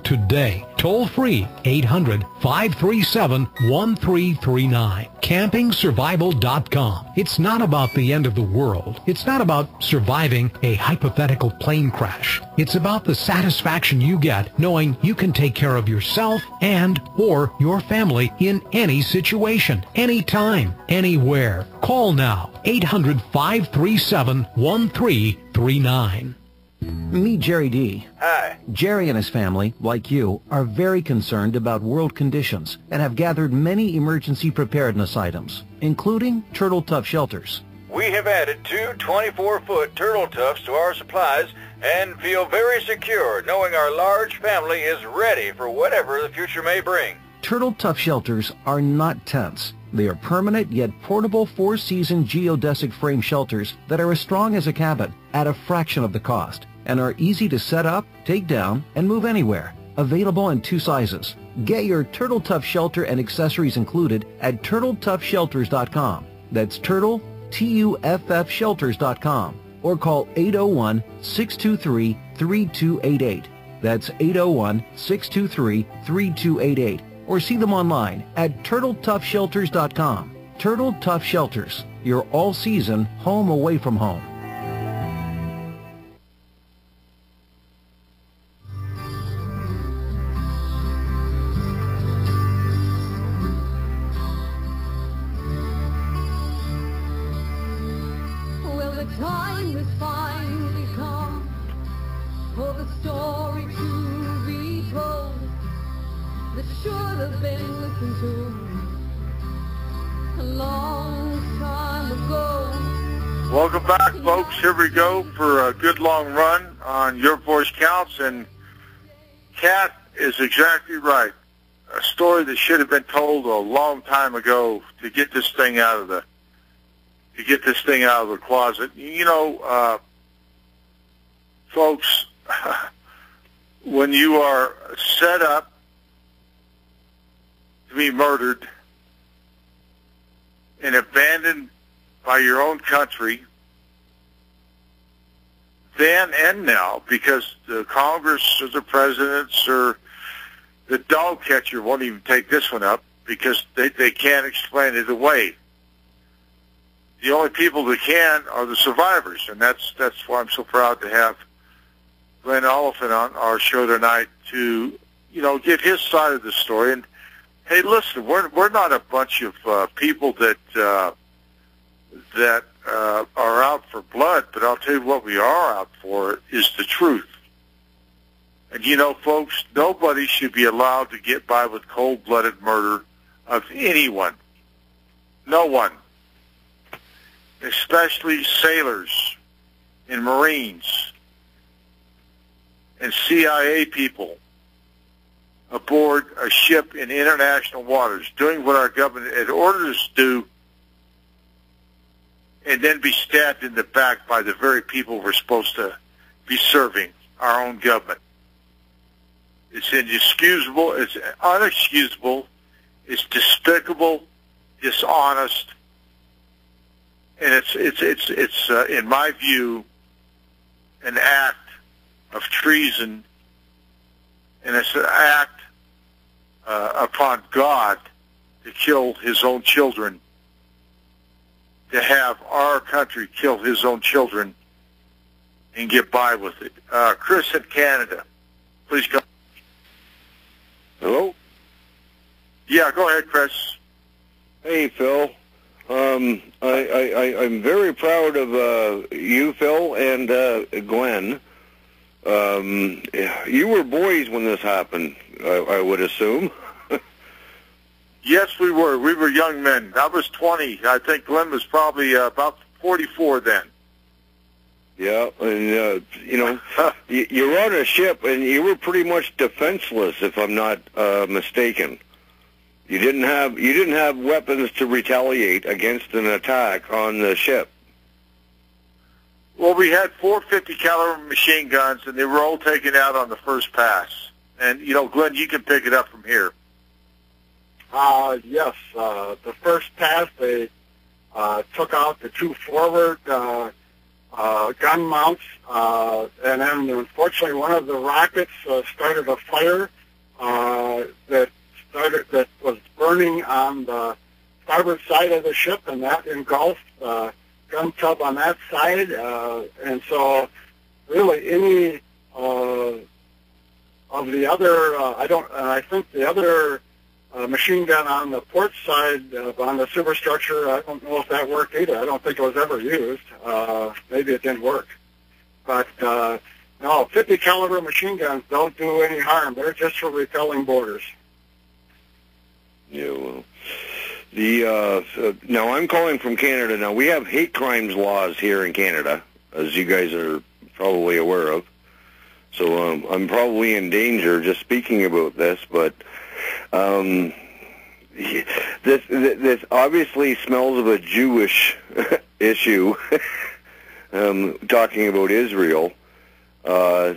today. Toll free 800-537-1339. CampingSurvival.com. It's not about the end of the world. It's not about surviving a hypothetical plane crash. It's about the satisfaction you get knowing you can take care of yourself and or your family in any situation, anytime, anywhere. Call now. 800-537-1339. Meet Jerry D. Hi. Jerry and his family, like you, are very concerned about world conditions and have gathered many emergency preparedness items, including turtle tough shelters. We have added 2 24-foot turtle tufts to our supplies and feel very secure knowing our large family is ready for whatever the future may bring. Turtle tough shelters are not tents. They are permanent yet portable 4-season geodesic frame shelters that are as strong as a cabin at a fraction of the cost and are easy to set up, take down, and move anywhere. Available in 2 sizes. Get your Turtle Tough shelter and accessories included at TurtleToughShelters.com. That's Turtle, T-U-F-F Shelters.com. Or call 801-623-3288. That's 801-623-3288. Or see them online at TurtleToughShelters.com. Turtle Tough Shelters, your all-season home away from home. Well, the time has finally come for the story to be told that should have been listened to a long time ago. Welcome back, folks. Here we go for a good long run on Your Voice Counts. And Kat is exactly right. A story that should have been told a long time ago to get this thing out of the closet. You know, folks, when you are set up to be murdered and abandoned by your own country, then and now, because the Congress or the presidents or the dog catcher won't even take this one up because they can't explain it away. The only people that can are the survivors, and that's why I'm so proud to have Glenn Olipant on our show tonight to, you know, give his side of the story. And hey, listen, we're not a bunch of people that are out for blood, but I'll tell you what we are out for is the truth. And you know, folks, nobody should be allowed to get by with cold-blooded murder of anyone. No one. Especially sailors and Marines and CIA people aboard a ship in international waters, doing what our government had ordered us to do, and then be stabbed in the back by the very people we're supposed to be serving, our own government. It's inexcusable, it's unexcusable, it's despicable, dishonest, and it's in my view, an act of treason, and it's an act upon God to kill his own children, to have our country kill his own children and get by with it. Chris in Canada, please go. Hello? Yeah, go ahead, Chris. Hey, Phil. I'm very proud of you, Phil, and Glenn. You were boys when this happened, I would assume. Yes, we were. We were young men. I was 20. I think Glenn was probably about 44 then. Yeah, and you know, you were on a ship, and you were pretty much defenseless, if I'm not mistaken. You didn't have weapons to retaliate against an attack on the ship. Well, we had 450 caliber machine guns, and they were all taken out on the first pass. And you know, Glenn, you can pick it up from here. Yes, the first pass they took out the two forward gun mounts, and then unfortunately one of the rockets started a fire that was burning on the starboard side of the ship, and that engulfed the gun tub on that side, and so really any of the other, I think the other machine gun on the port side on the superstructure, I don't know if that worked either. I don't think it was ever used. Maybe it didn't work. But no, 50 caliber machine guns don't do any harm. They're just for repelling boarders. Yeah, well, now I'm calling from Canada. Now we have hate crimes laws here in Canada, as you guys are probably aware of. So I'm probably in danger just speaking about this, but this obviously smells of a Jewish issue. Talking about Israel, I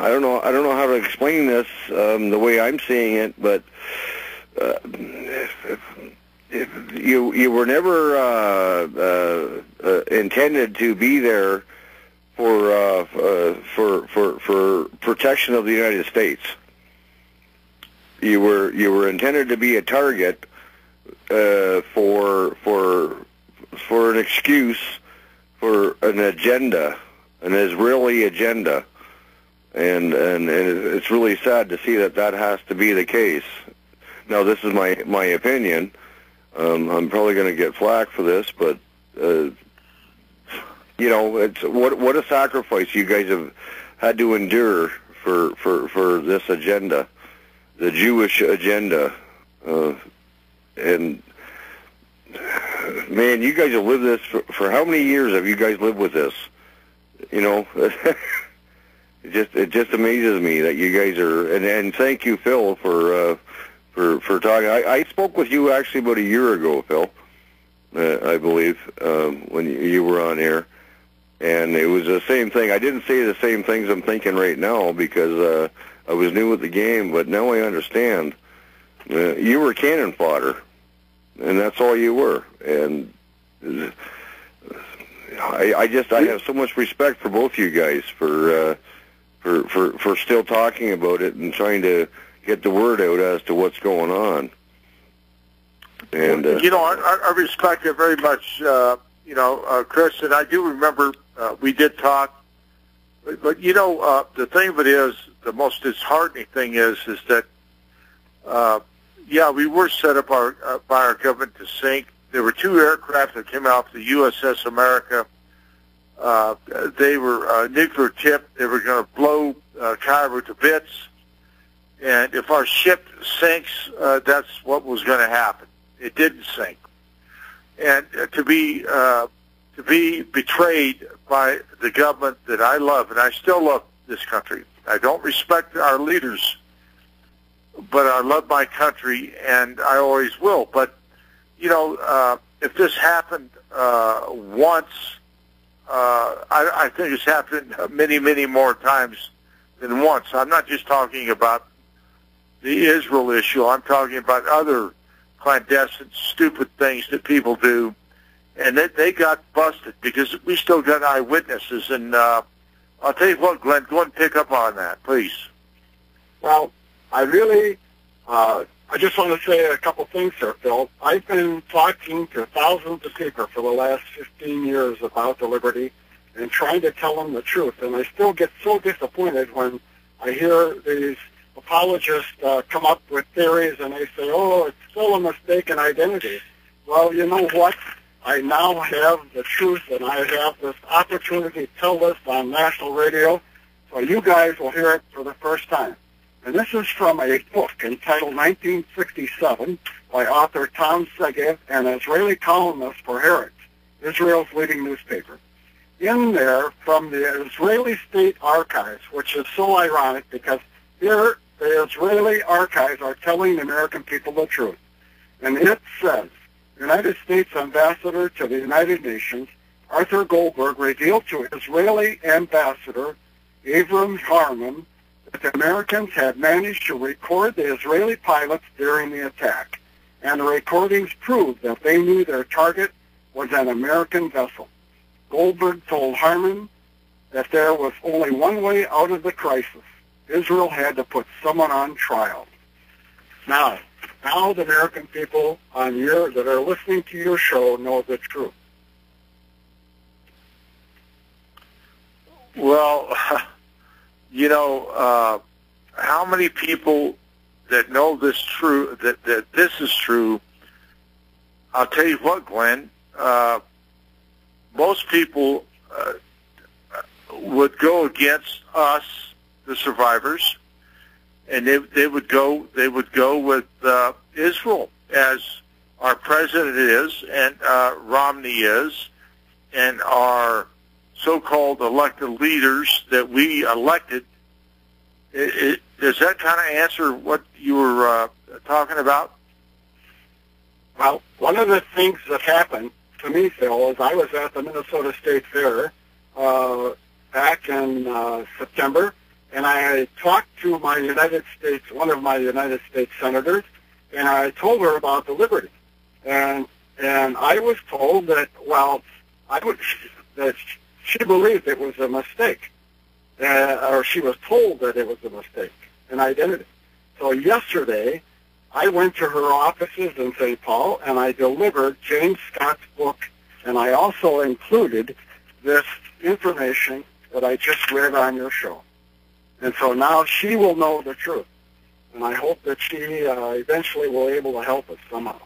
don't know how to explain this the way I'm seeing it, but you were never intended to be there for protection of the United States. You were intended to be a target for an excuse for an agenda, an Israeli agenda, and it's really sad to see that has to be the case. Now, this is my opinion. I'm probably going to get flack for this, but you know, it's what a sacrifice you guys have had to endure for this agenda, the Jewish agenda, and man, you guys have lived this for how many years have you guys lived with this? You know, it just amazes me that you guys are, and thank you, Phil, for talking. I spoke with you actually about a year ago, Phil, I believe, when you were on air, and it was the same thing. I didn't say the same things I'm thinking right now because I was new with the game, but now I understand. You were cannon fodder, and that's all you were. And I have so much respect for both you guys for still talking about it and trying to get the word out as to what's going on. And you know, I respect it very much, you know, Chris, and I do remember we did talk. But you know, the thing of it is, the most disheartening thing is that, yeah, we were set up by our government to sink. There were two aircraft that came out, the USS America. They were nuclear tipped. They were going to blow Cairo to bits. And if our ship sinks, that's what was going to happen. It didn't sink. And to be betrayed by the government that I love, and I still love this country. I don't respect our leaders, but I love my country, and I always will. But, you know, if this happened once, I think it's happened many, many more times than once. I'm not just talking about the Israel issue. I'm talking about other clandestine, stupid things that people do, and they got busted because we still got eyewitnesses. And I'll tell you what, Glenn, go and pick up on that, please. Well, I really, I just want to say a couple things here, Phil. I've been talking to thousands of people for the last 15 years about the Liberty, and trying to tell them the truth. And I still get so disappointed when I hear these apologists come up with theories and they say, oh, it's still a mistaken identity. Well, you know what? I now have the truth, and I have this opportunity to tell this on national radio, so you guys will hear it for the first time. And this is from a book entitled 1967 by author Tom Segev, an Israeli columnist for Haaretz, Israel's leading newspaper. In there, from the Israeli State Archives, which is so ironic because here the Israeli archives are telling the American people the truth. And it says, United States Ambassador to the United Nations, Arthur Goldberg, revealed to Israeli Ambassador Avram Harman that the Americans had managed to record the Israeli pilots during the attack, and the recordings proved that they knew their target was an American vessel. Goldberg told Harman that there was only one way out of the crisis. Israel had to put someone on trial. Now the American people that are listening to your show know the truth. Well, you know, how many people that know this true, that this is true? I'll tell you what, Glenn. Most people would go against us, the survivors, and they would go with Israel, as our president is, and Romney is, and our so-called elected leaders that we elected. Does that kind of answer what you were talking about? Well, one of the things that happened to me, Phil, is I was at the Minnesota State Fair back in September, and I talked to one of my United States senators, and I told her about the Liberty, and I was told that that she believed it was a mistake, or she was told that it was a mistake, an identity. So yesterday, I went to her offices in St. Paul, and I delivered James Scott's book, and I also included this information that I just read on your show. And so now she will know the truth, and I hope that she eventually will be able to help us somehow.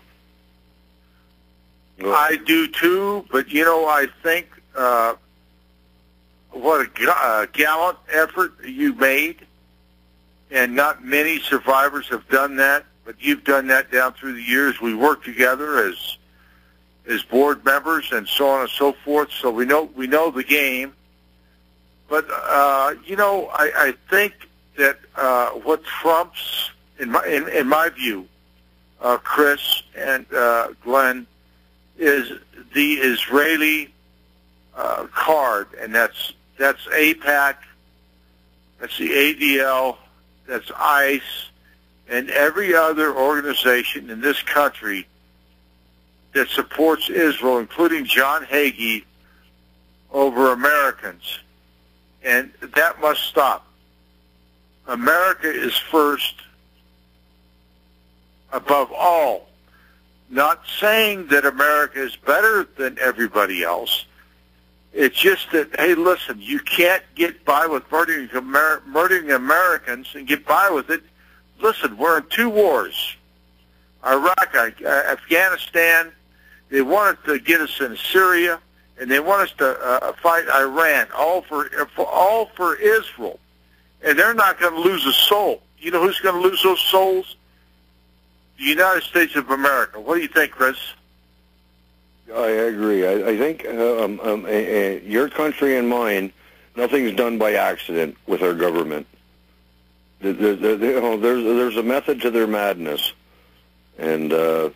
I do too, but you know, I think what a gallant effort you made, and not many survivors have done that, but you've done that down through the years. We worked together as board members and so on and so forth, so we know the game. But you know, I think that what trumps, in my view, Chris and Glenn, is the Israeli card, and that's AIPAC, that's the ADL, that's ICE, and every other organization in this country that supports Israel, including John Hagee, over Americans. And that must stop. America is first above all. Not saying that America is better than everybody else. It's just that, hey, listen, you can't get by with murdering Americans and get by with it. Listen, we're in two wars. Iraq, Afghanistan, they wanted to get us in Syria, and they want us to fight Iran, all for Israel. And they're not going to lose a soul. You know who's going to lose those souls? The United States of America. What do you think, Chris? I agree. I think your country and mine, nothing's done by accident with our government. There's a method to their madness, and as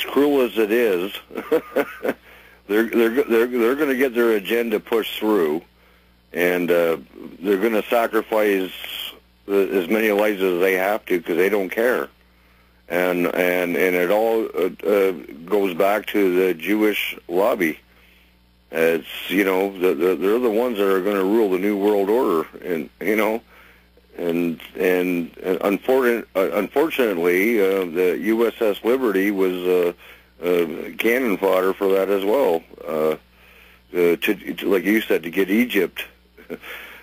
cruel as it is, they're going to get their agenda pushed through, and they're going to sacrifice as many lives as they have to because they don't care. And it all goes back to the Jewish lobby. It's, you know, they're the ones that are going to rule the new world order, and you know, and unfortunately, the USS Liberty was cannon fodder for that as well. like you said, to get Egypt,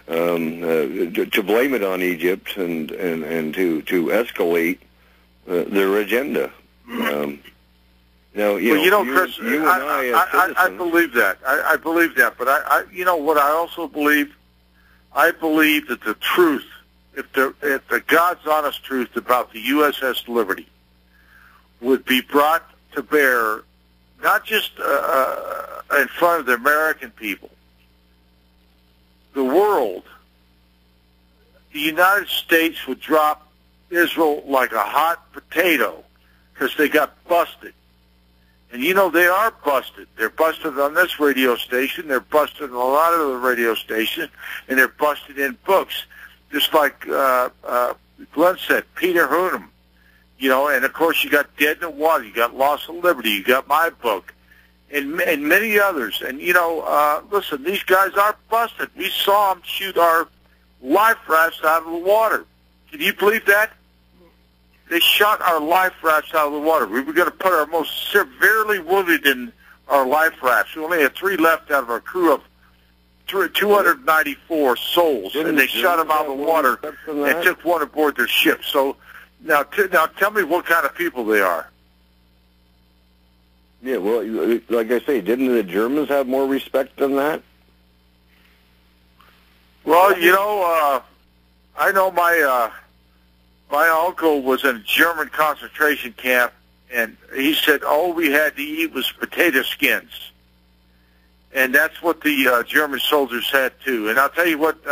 to blame it on Egypt and to escalate their agenda. Now, Chris, I believe that. I believe that. But you know what I also believe? I believe that the truth, if the God's honest truth about the USS Liberty would be brought to bear, not just in front of the American people, the world, the United States would drop Israel like a hot potato because they got busted. And you know, they are busted. They're busted on this radio station. They're busted on a lot of the radio stations. And they're busted in books. Just like Glenn said, Peter Hoonham. You know, and of course you got Dead in the Water. You got Loss of Liberty. You got my book. And many others. And, you know, listen, these guys are busted. We saw them shoot our life rafts out of the water. Can you believe that? They shot our life rafts out of the water. We were going to put our most severely wounded in our life rafts. We only had 3 left out of our crew of 294 souls, and they shot them out of the water and took one aboard their ship. So now tell me what kind of people they are. Yeah, well, like I say, didn't the Germans have more respect than that? Well, you know, I know my uncle was in a German concentration camp, and he said all we had to eat was potato skins. And that's what the German soldiers had, too. And I'll tell you what,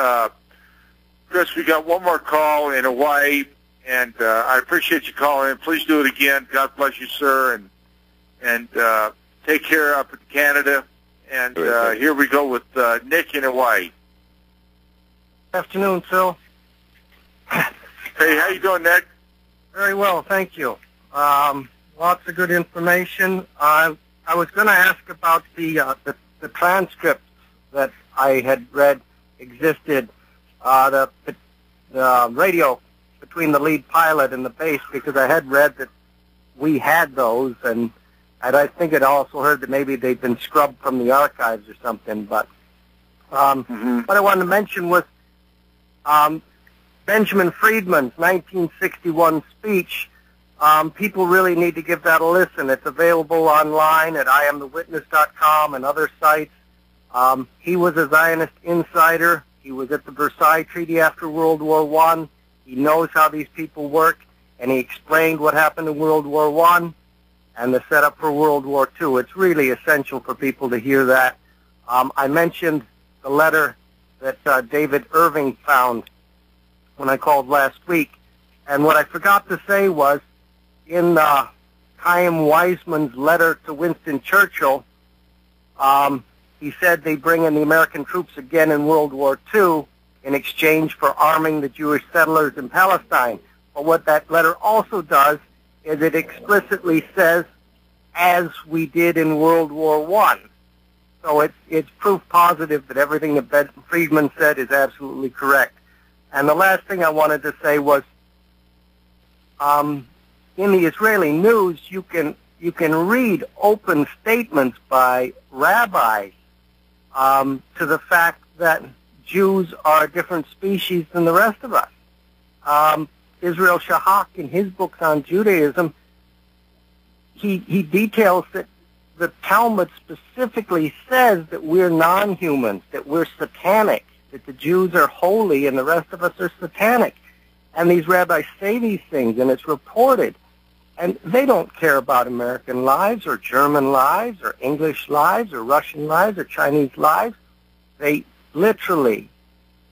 Chris, we got one more call in Hawaii, and I appreciate you calling in. Please do it again. God bless you, sir, and take care up in Canada. And here we go with Nick in Hawaii. Afternoon, Phil. Hey, how you doing, Nick? Very well, thank you. Lots of good information. I was going to ask about the transcripts that I had read existed, the radio between the lead pilot and the base, because I had read that we had those, and I think I'd also heard that maybe they'd been scrubbed from the archives or something. But what I wanted to mention was Benjamin Friedman's 1961 speech. People really need to give that a listen. It's available online at IamTheWitness.com and other sites. He was a Zionist insider. He was at the Versailles Treaty after World War I. He knows how these people work, and he explained what happened in World War I and the setup for World War II. It's really essential for people to hear that. I mentioned the letter that David Irving found when I called last week. And what I forgot to say was, in Chaim Weizmann's letter to Winston Churchill, he said they bring in the American troops again in World War II in exchange for arming the Jewish settlers in Palestine. But what that letter also does is it explicitly says, as we did in World War I. So it's proof positive that everything that Ben Friedman said is absolutely correct. And the last thing I wanted to say was, in the Israeli news, you can read open statements by rabbis to the fact that Jews are a different species than the rest of us. Israel Shahak, in his books on Judaism, he details that the Talmud specifically says that we're non-humans, that we're satanic, that the Jews are holy and the rest of us are satanic. And these rabbis say these things, and it's reported. And they don't care about American lives or German lives or English lives or Russian lives or Chinese lives. They literally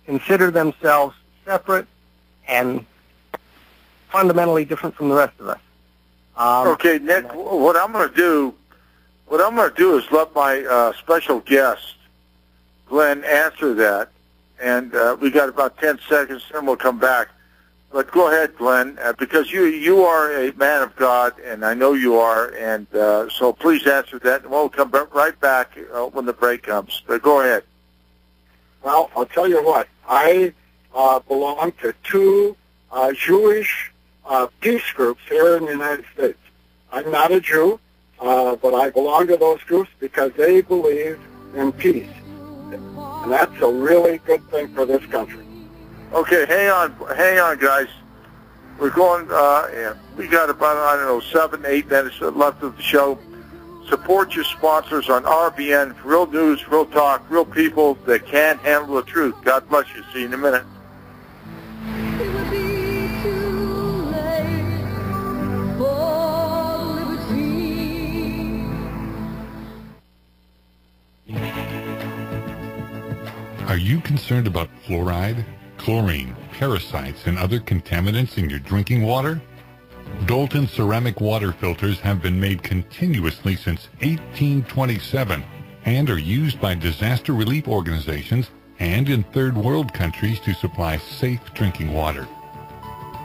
consider themselves separate and fundamentally different from the rest of us. Okay, Nick, what I'm going to do is let my special guest, Glenn, answer that. And we got about 10 seconds, then we'll come back. But go ahead, Glenn, because you are a man of God, and I know you are, and so please answer that, and we'll come right back when the break comes. But go ahead. Well, I'll tell you what. I belong to 2 Jewish peace groups here in the United States. I'm not a Jew, but I belong to those groups because they believe in peace. And that's a really good thing for this country. Okay, hang on, guys. We're going, we got about, 7, 8 minutes left of the show. Support your sponsors on RBN, real news, real talk, real people that can handle the truth. God bless you. See you in a minute. It would be too late for liberty. Are you concerned about fluoride, chlorine, parasites, and other contaminants in your drinking water? Dalton ceramic water filters have been made continuously since 1827 and are used by disaster relief organizations and in third world countries to supply safe drinking water.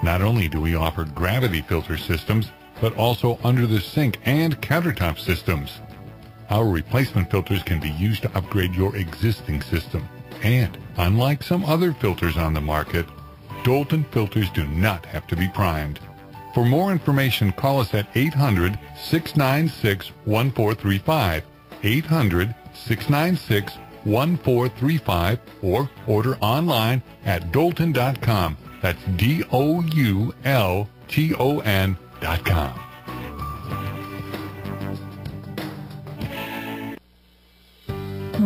Not only do we offer gravity filter systems, but also under the sink and countertop systems. Our replacement filters can be used to upgrade your existing system. And unlike some other filters on the market, Dalton filters do not have to be primed. For more information, call us at 800-696-1435, 800-696-1435, or order online at Dalton.com. That's DOULTON.com.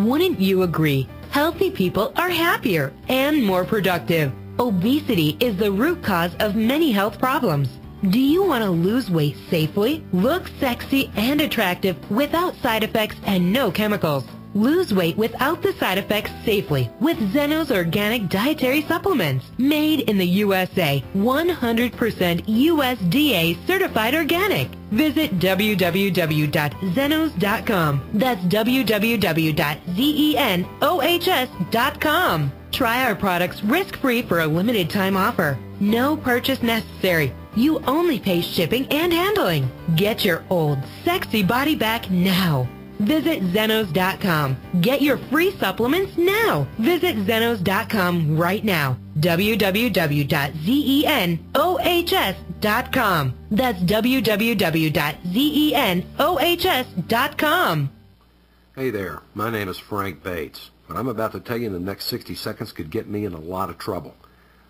Wouldn't you agree? Healthy people are happier and more productive. Obesity is the root cause of many health problems. Do you want to lose weight safely, look sexy and attractive without side effects and no chemicals? Lose weight without the side effects safely with Zeno's organic dietary supplements. Made in the USA, 100% USDA certified organic. Visit www.zenos.com. That's www.zenos.com. Try our products risk-free for a limited time offer. No purchase necessary. You only pay shipping and handling. Get your old, sexy body back now. Visit Zenos.com. Get your free supplements now. Visit Zenos.com right now. www.zenos.com. That's www.zenos.com. Hey there, my name is Frank Bates. What I'm about to tell you in the next 60 seconds could get me in a lot of trouble.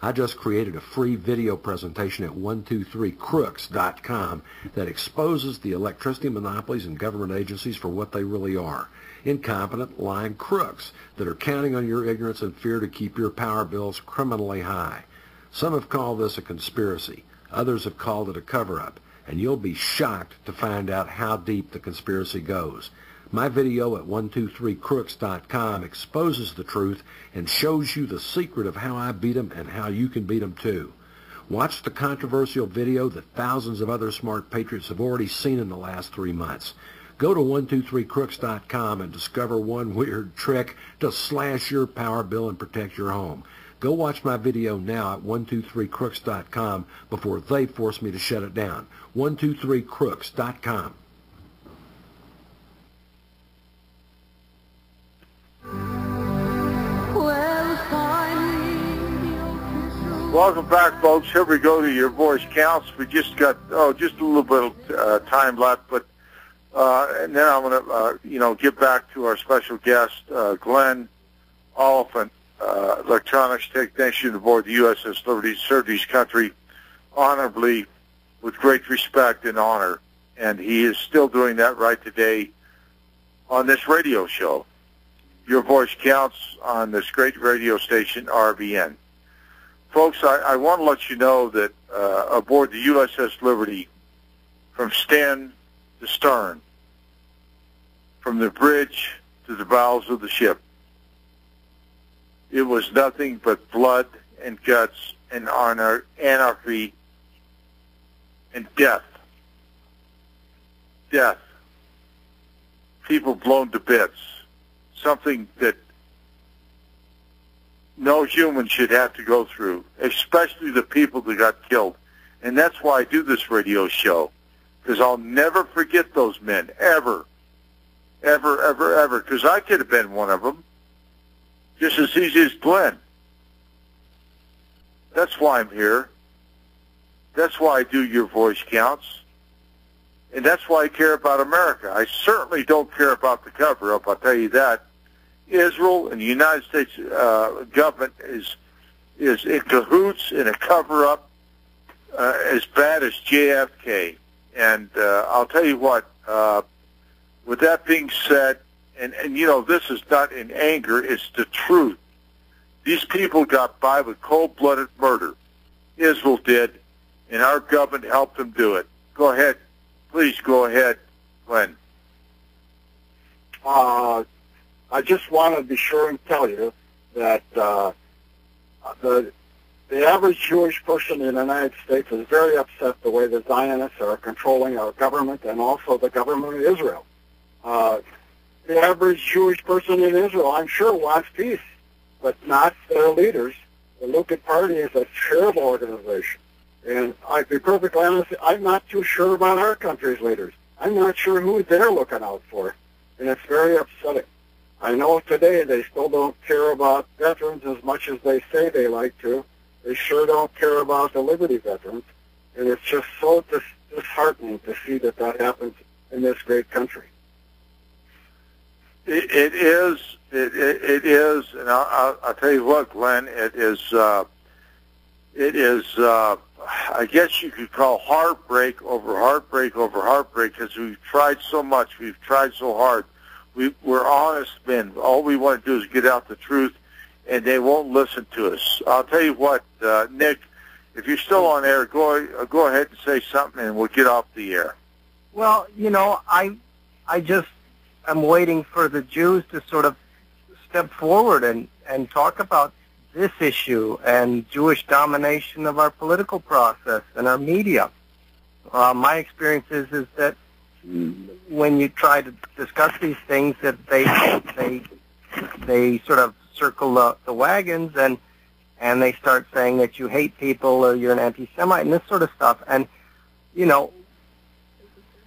I just created a free video presentation at 123crooks.com that exposes the electricity monopolies and government agencies for what they really are. Incompetent, lying crooks that are counting on your ignorance and fear to keep your power bills criminally high. Some have called this a conspiracy. Others have called it a cover-up. And you'll be shocked to find out how deep the conspiracy goes. My video at 123crooks.com exposes the truth and shows you the secret of how I beat them and how you can beat them too. Watch the controversial video that thousands of other smart patriots have already seen in the last 3 months. Go to 123crooks.com and discover one weird trick to slash your power bill and protect your home. Go watch my video now at 123crooks.com before they force me to shut it down. 123crooks.com. Welcome back, folks. Here we go to Your Voice Counts. We just got, just a little bit of time left, but and then I'm going to, get back to our special guest, Glenn Olipant, electronics technician aboard the USS Liberty, served his country honorably with great respect and honor, and he is still doing that right today on this radio show. Your Voice Counts on this great radio station, RBN. Folks, I want to let you know that aboard the USS Liberty, from stem to stern, from the bridge to the bowels of the ship, it was nothing but blood and guts and honor, anarchy and death. Death. People blown to bits. Something that no human should have to go through, especially the people that got killed. And that's why I do this radio show, because I'll never forget those men, ever, ever, ever, ever, because I could have been one of them, just as easy as Glenn. That's why I'm here. That's why I do Your Voice Counts. And that's why I care about America. I certainly don't care about the cover-up, I'll tell you that. Israel and the United States government is in cahoots in a cover-up as bad as JFK. And I'll tell you what, with that being said, and you know, this is not in anger, it's the truth. These people got by with cold-blooded murder. Israel did, and our government helped them do it. Go ahead. Please go ahead, Glenn. I just want to be sure and tell you that the average Jewish person in the United States is very upset the way the Zionists are controlling our government and also the government of Israel. The average Jewish person in Israel, I'm sure, wants peace, but not their leaders. The Likud Party is a terrible organization. And I'd be perfectly honest, I'm not too sure about our country's leaders. I'm not sure who they're looking out for. And it's very upsetting. I know today they still don't care about veterans as much as they say they like to. They sure don't care about the Liberty veterans. And it's just so disheartening to see that that happens in this great country. It is, and I'll tell you what, Glenn, it is, I guess you could call heartbreak over heartbreak over heartbreak, because we've tried so much, we've tried so hard. We're honest men. All we want to do is get out the truth, and they won't listen to us. I'll tell you what, Nick, if you're still on air, go ahead and say something, and we'll get off the air. Well, you know, I just am waiting for the Jews to sort of step forward and talk about this issue and Jewish domination of our political process and our media. My experience is that when you try to discuss these things, that they sort of circle the wagons and they start saying that you hate people or you're an anti-Semite and this sort of stuff. And, you know,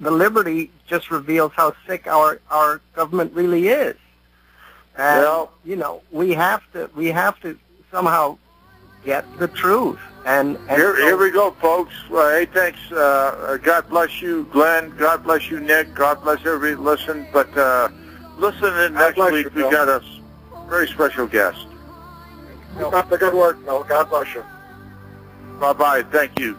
the Liberty just reveals how sick our government really is. And, well, you know, we have to somehow get the truth. And here we go, folks. Hey, thanks. God bless you, Glenn. God bless you, Nick. God bless everybody that listened. But listen next week. We got a very special guest. Keep up the good work, Bill. God bless you. Bye-bye. Thank you.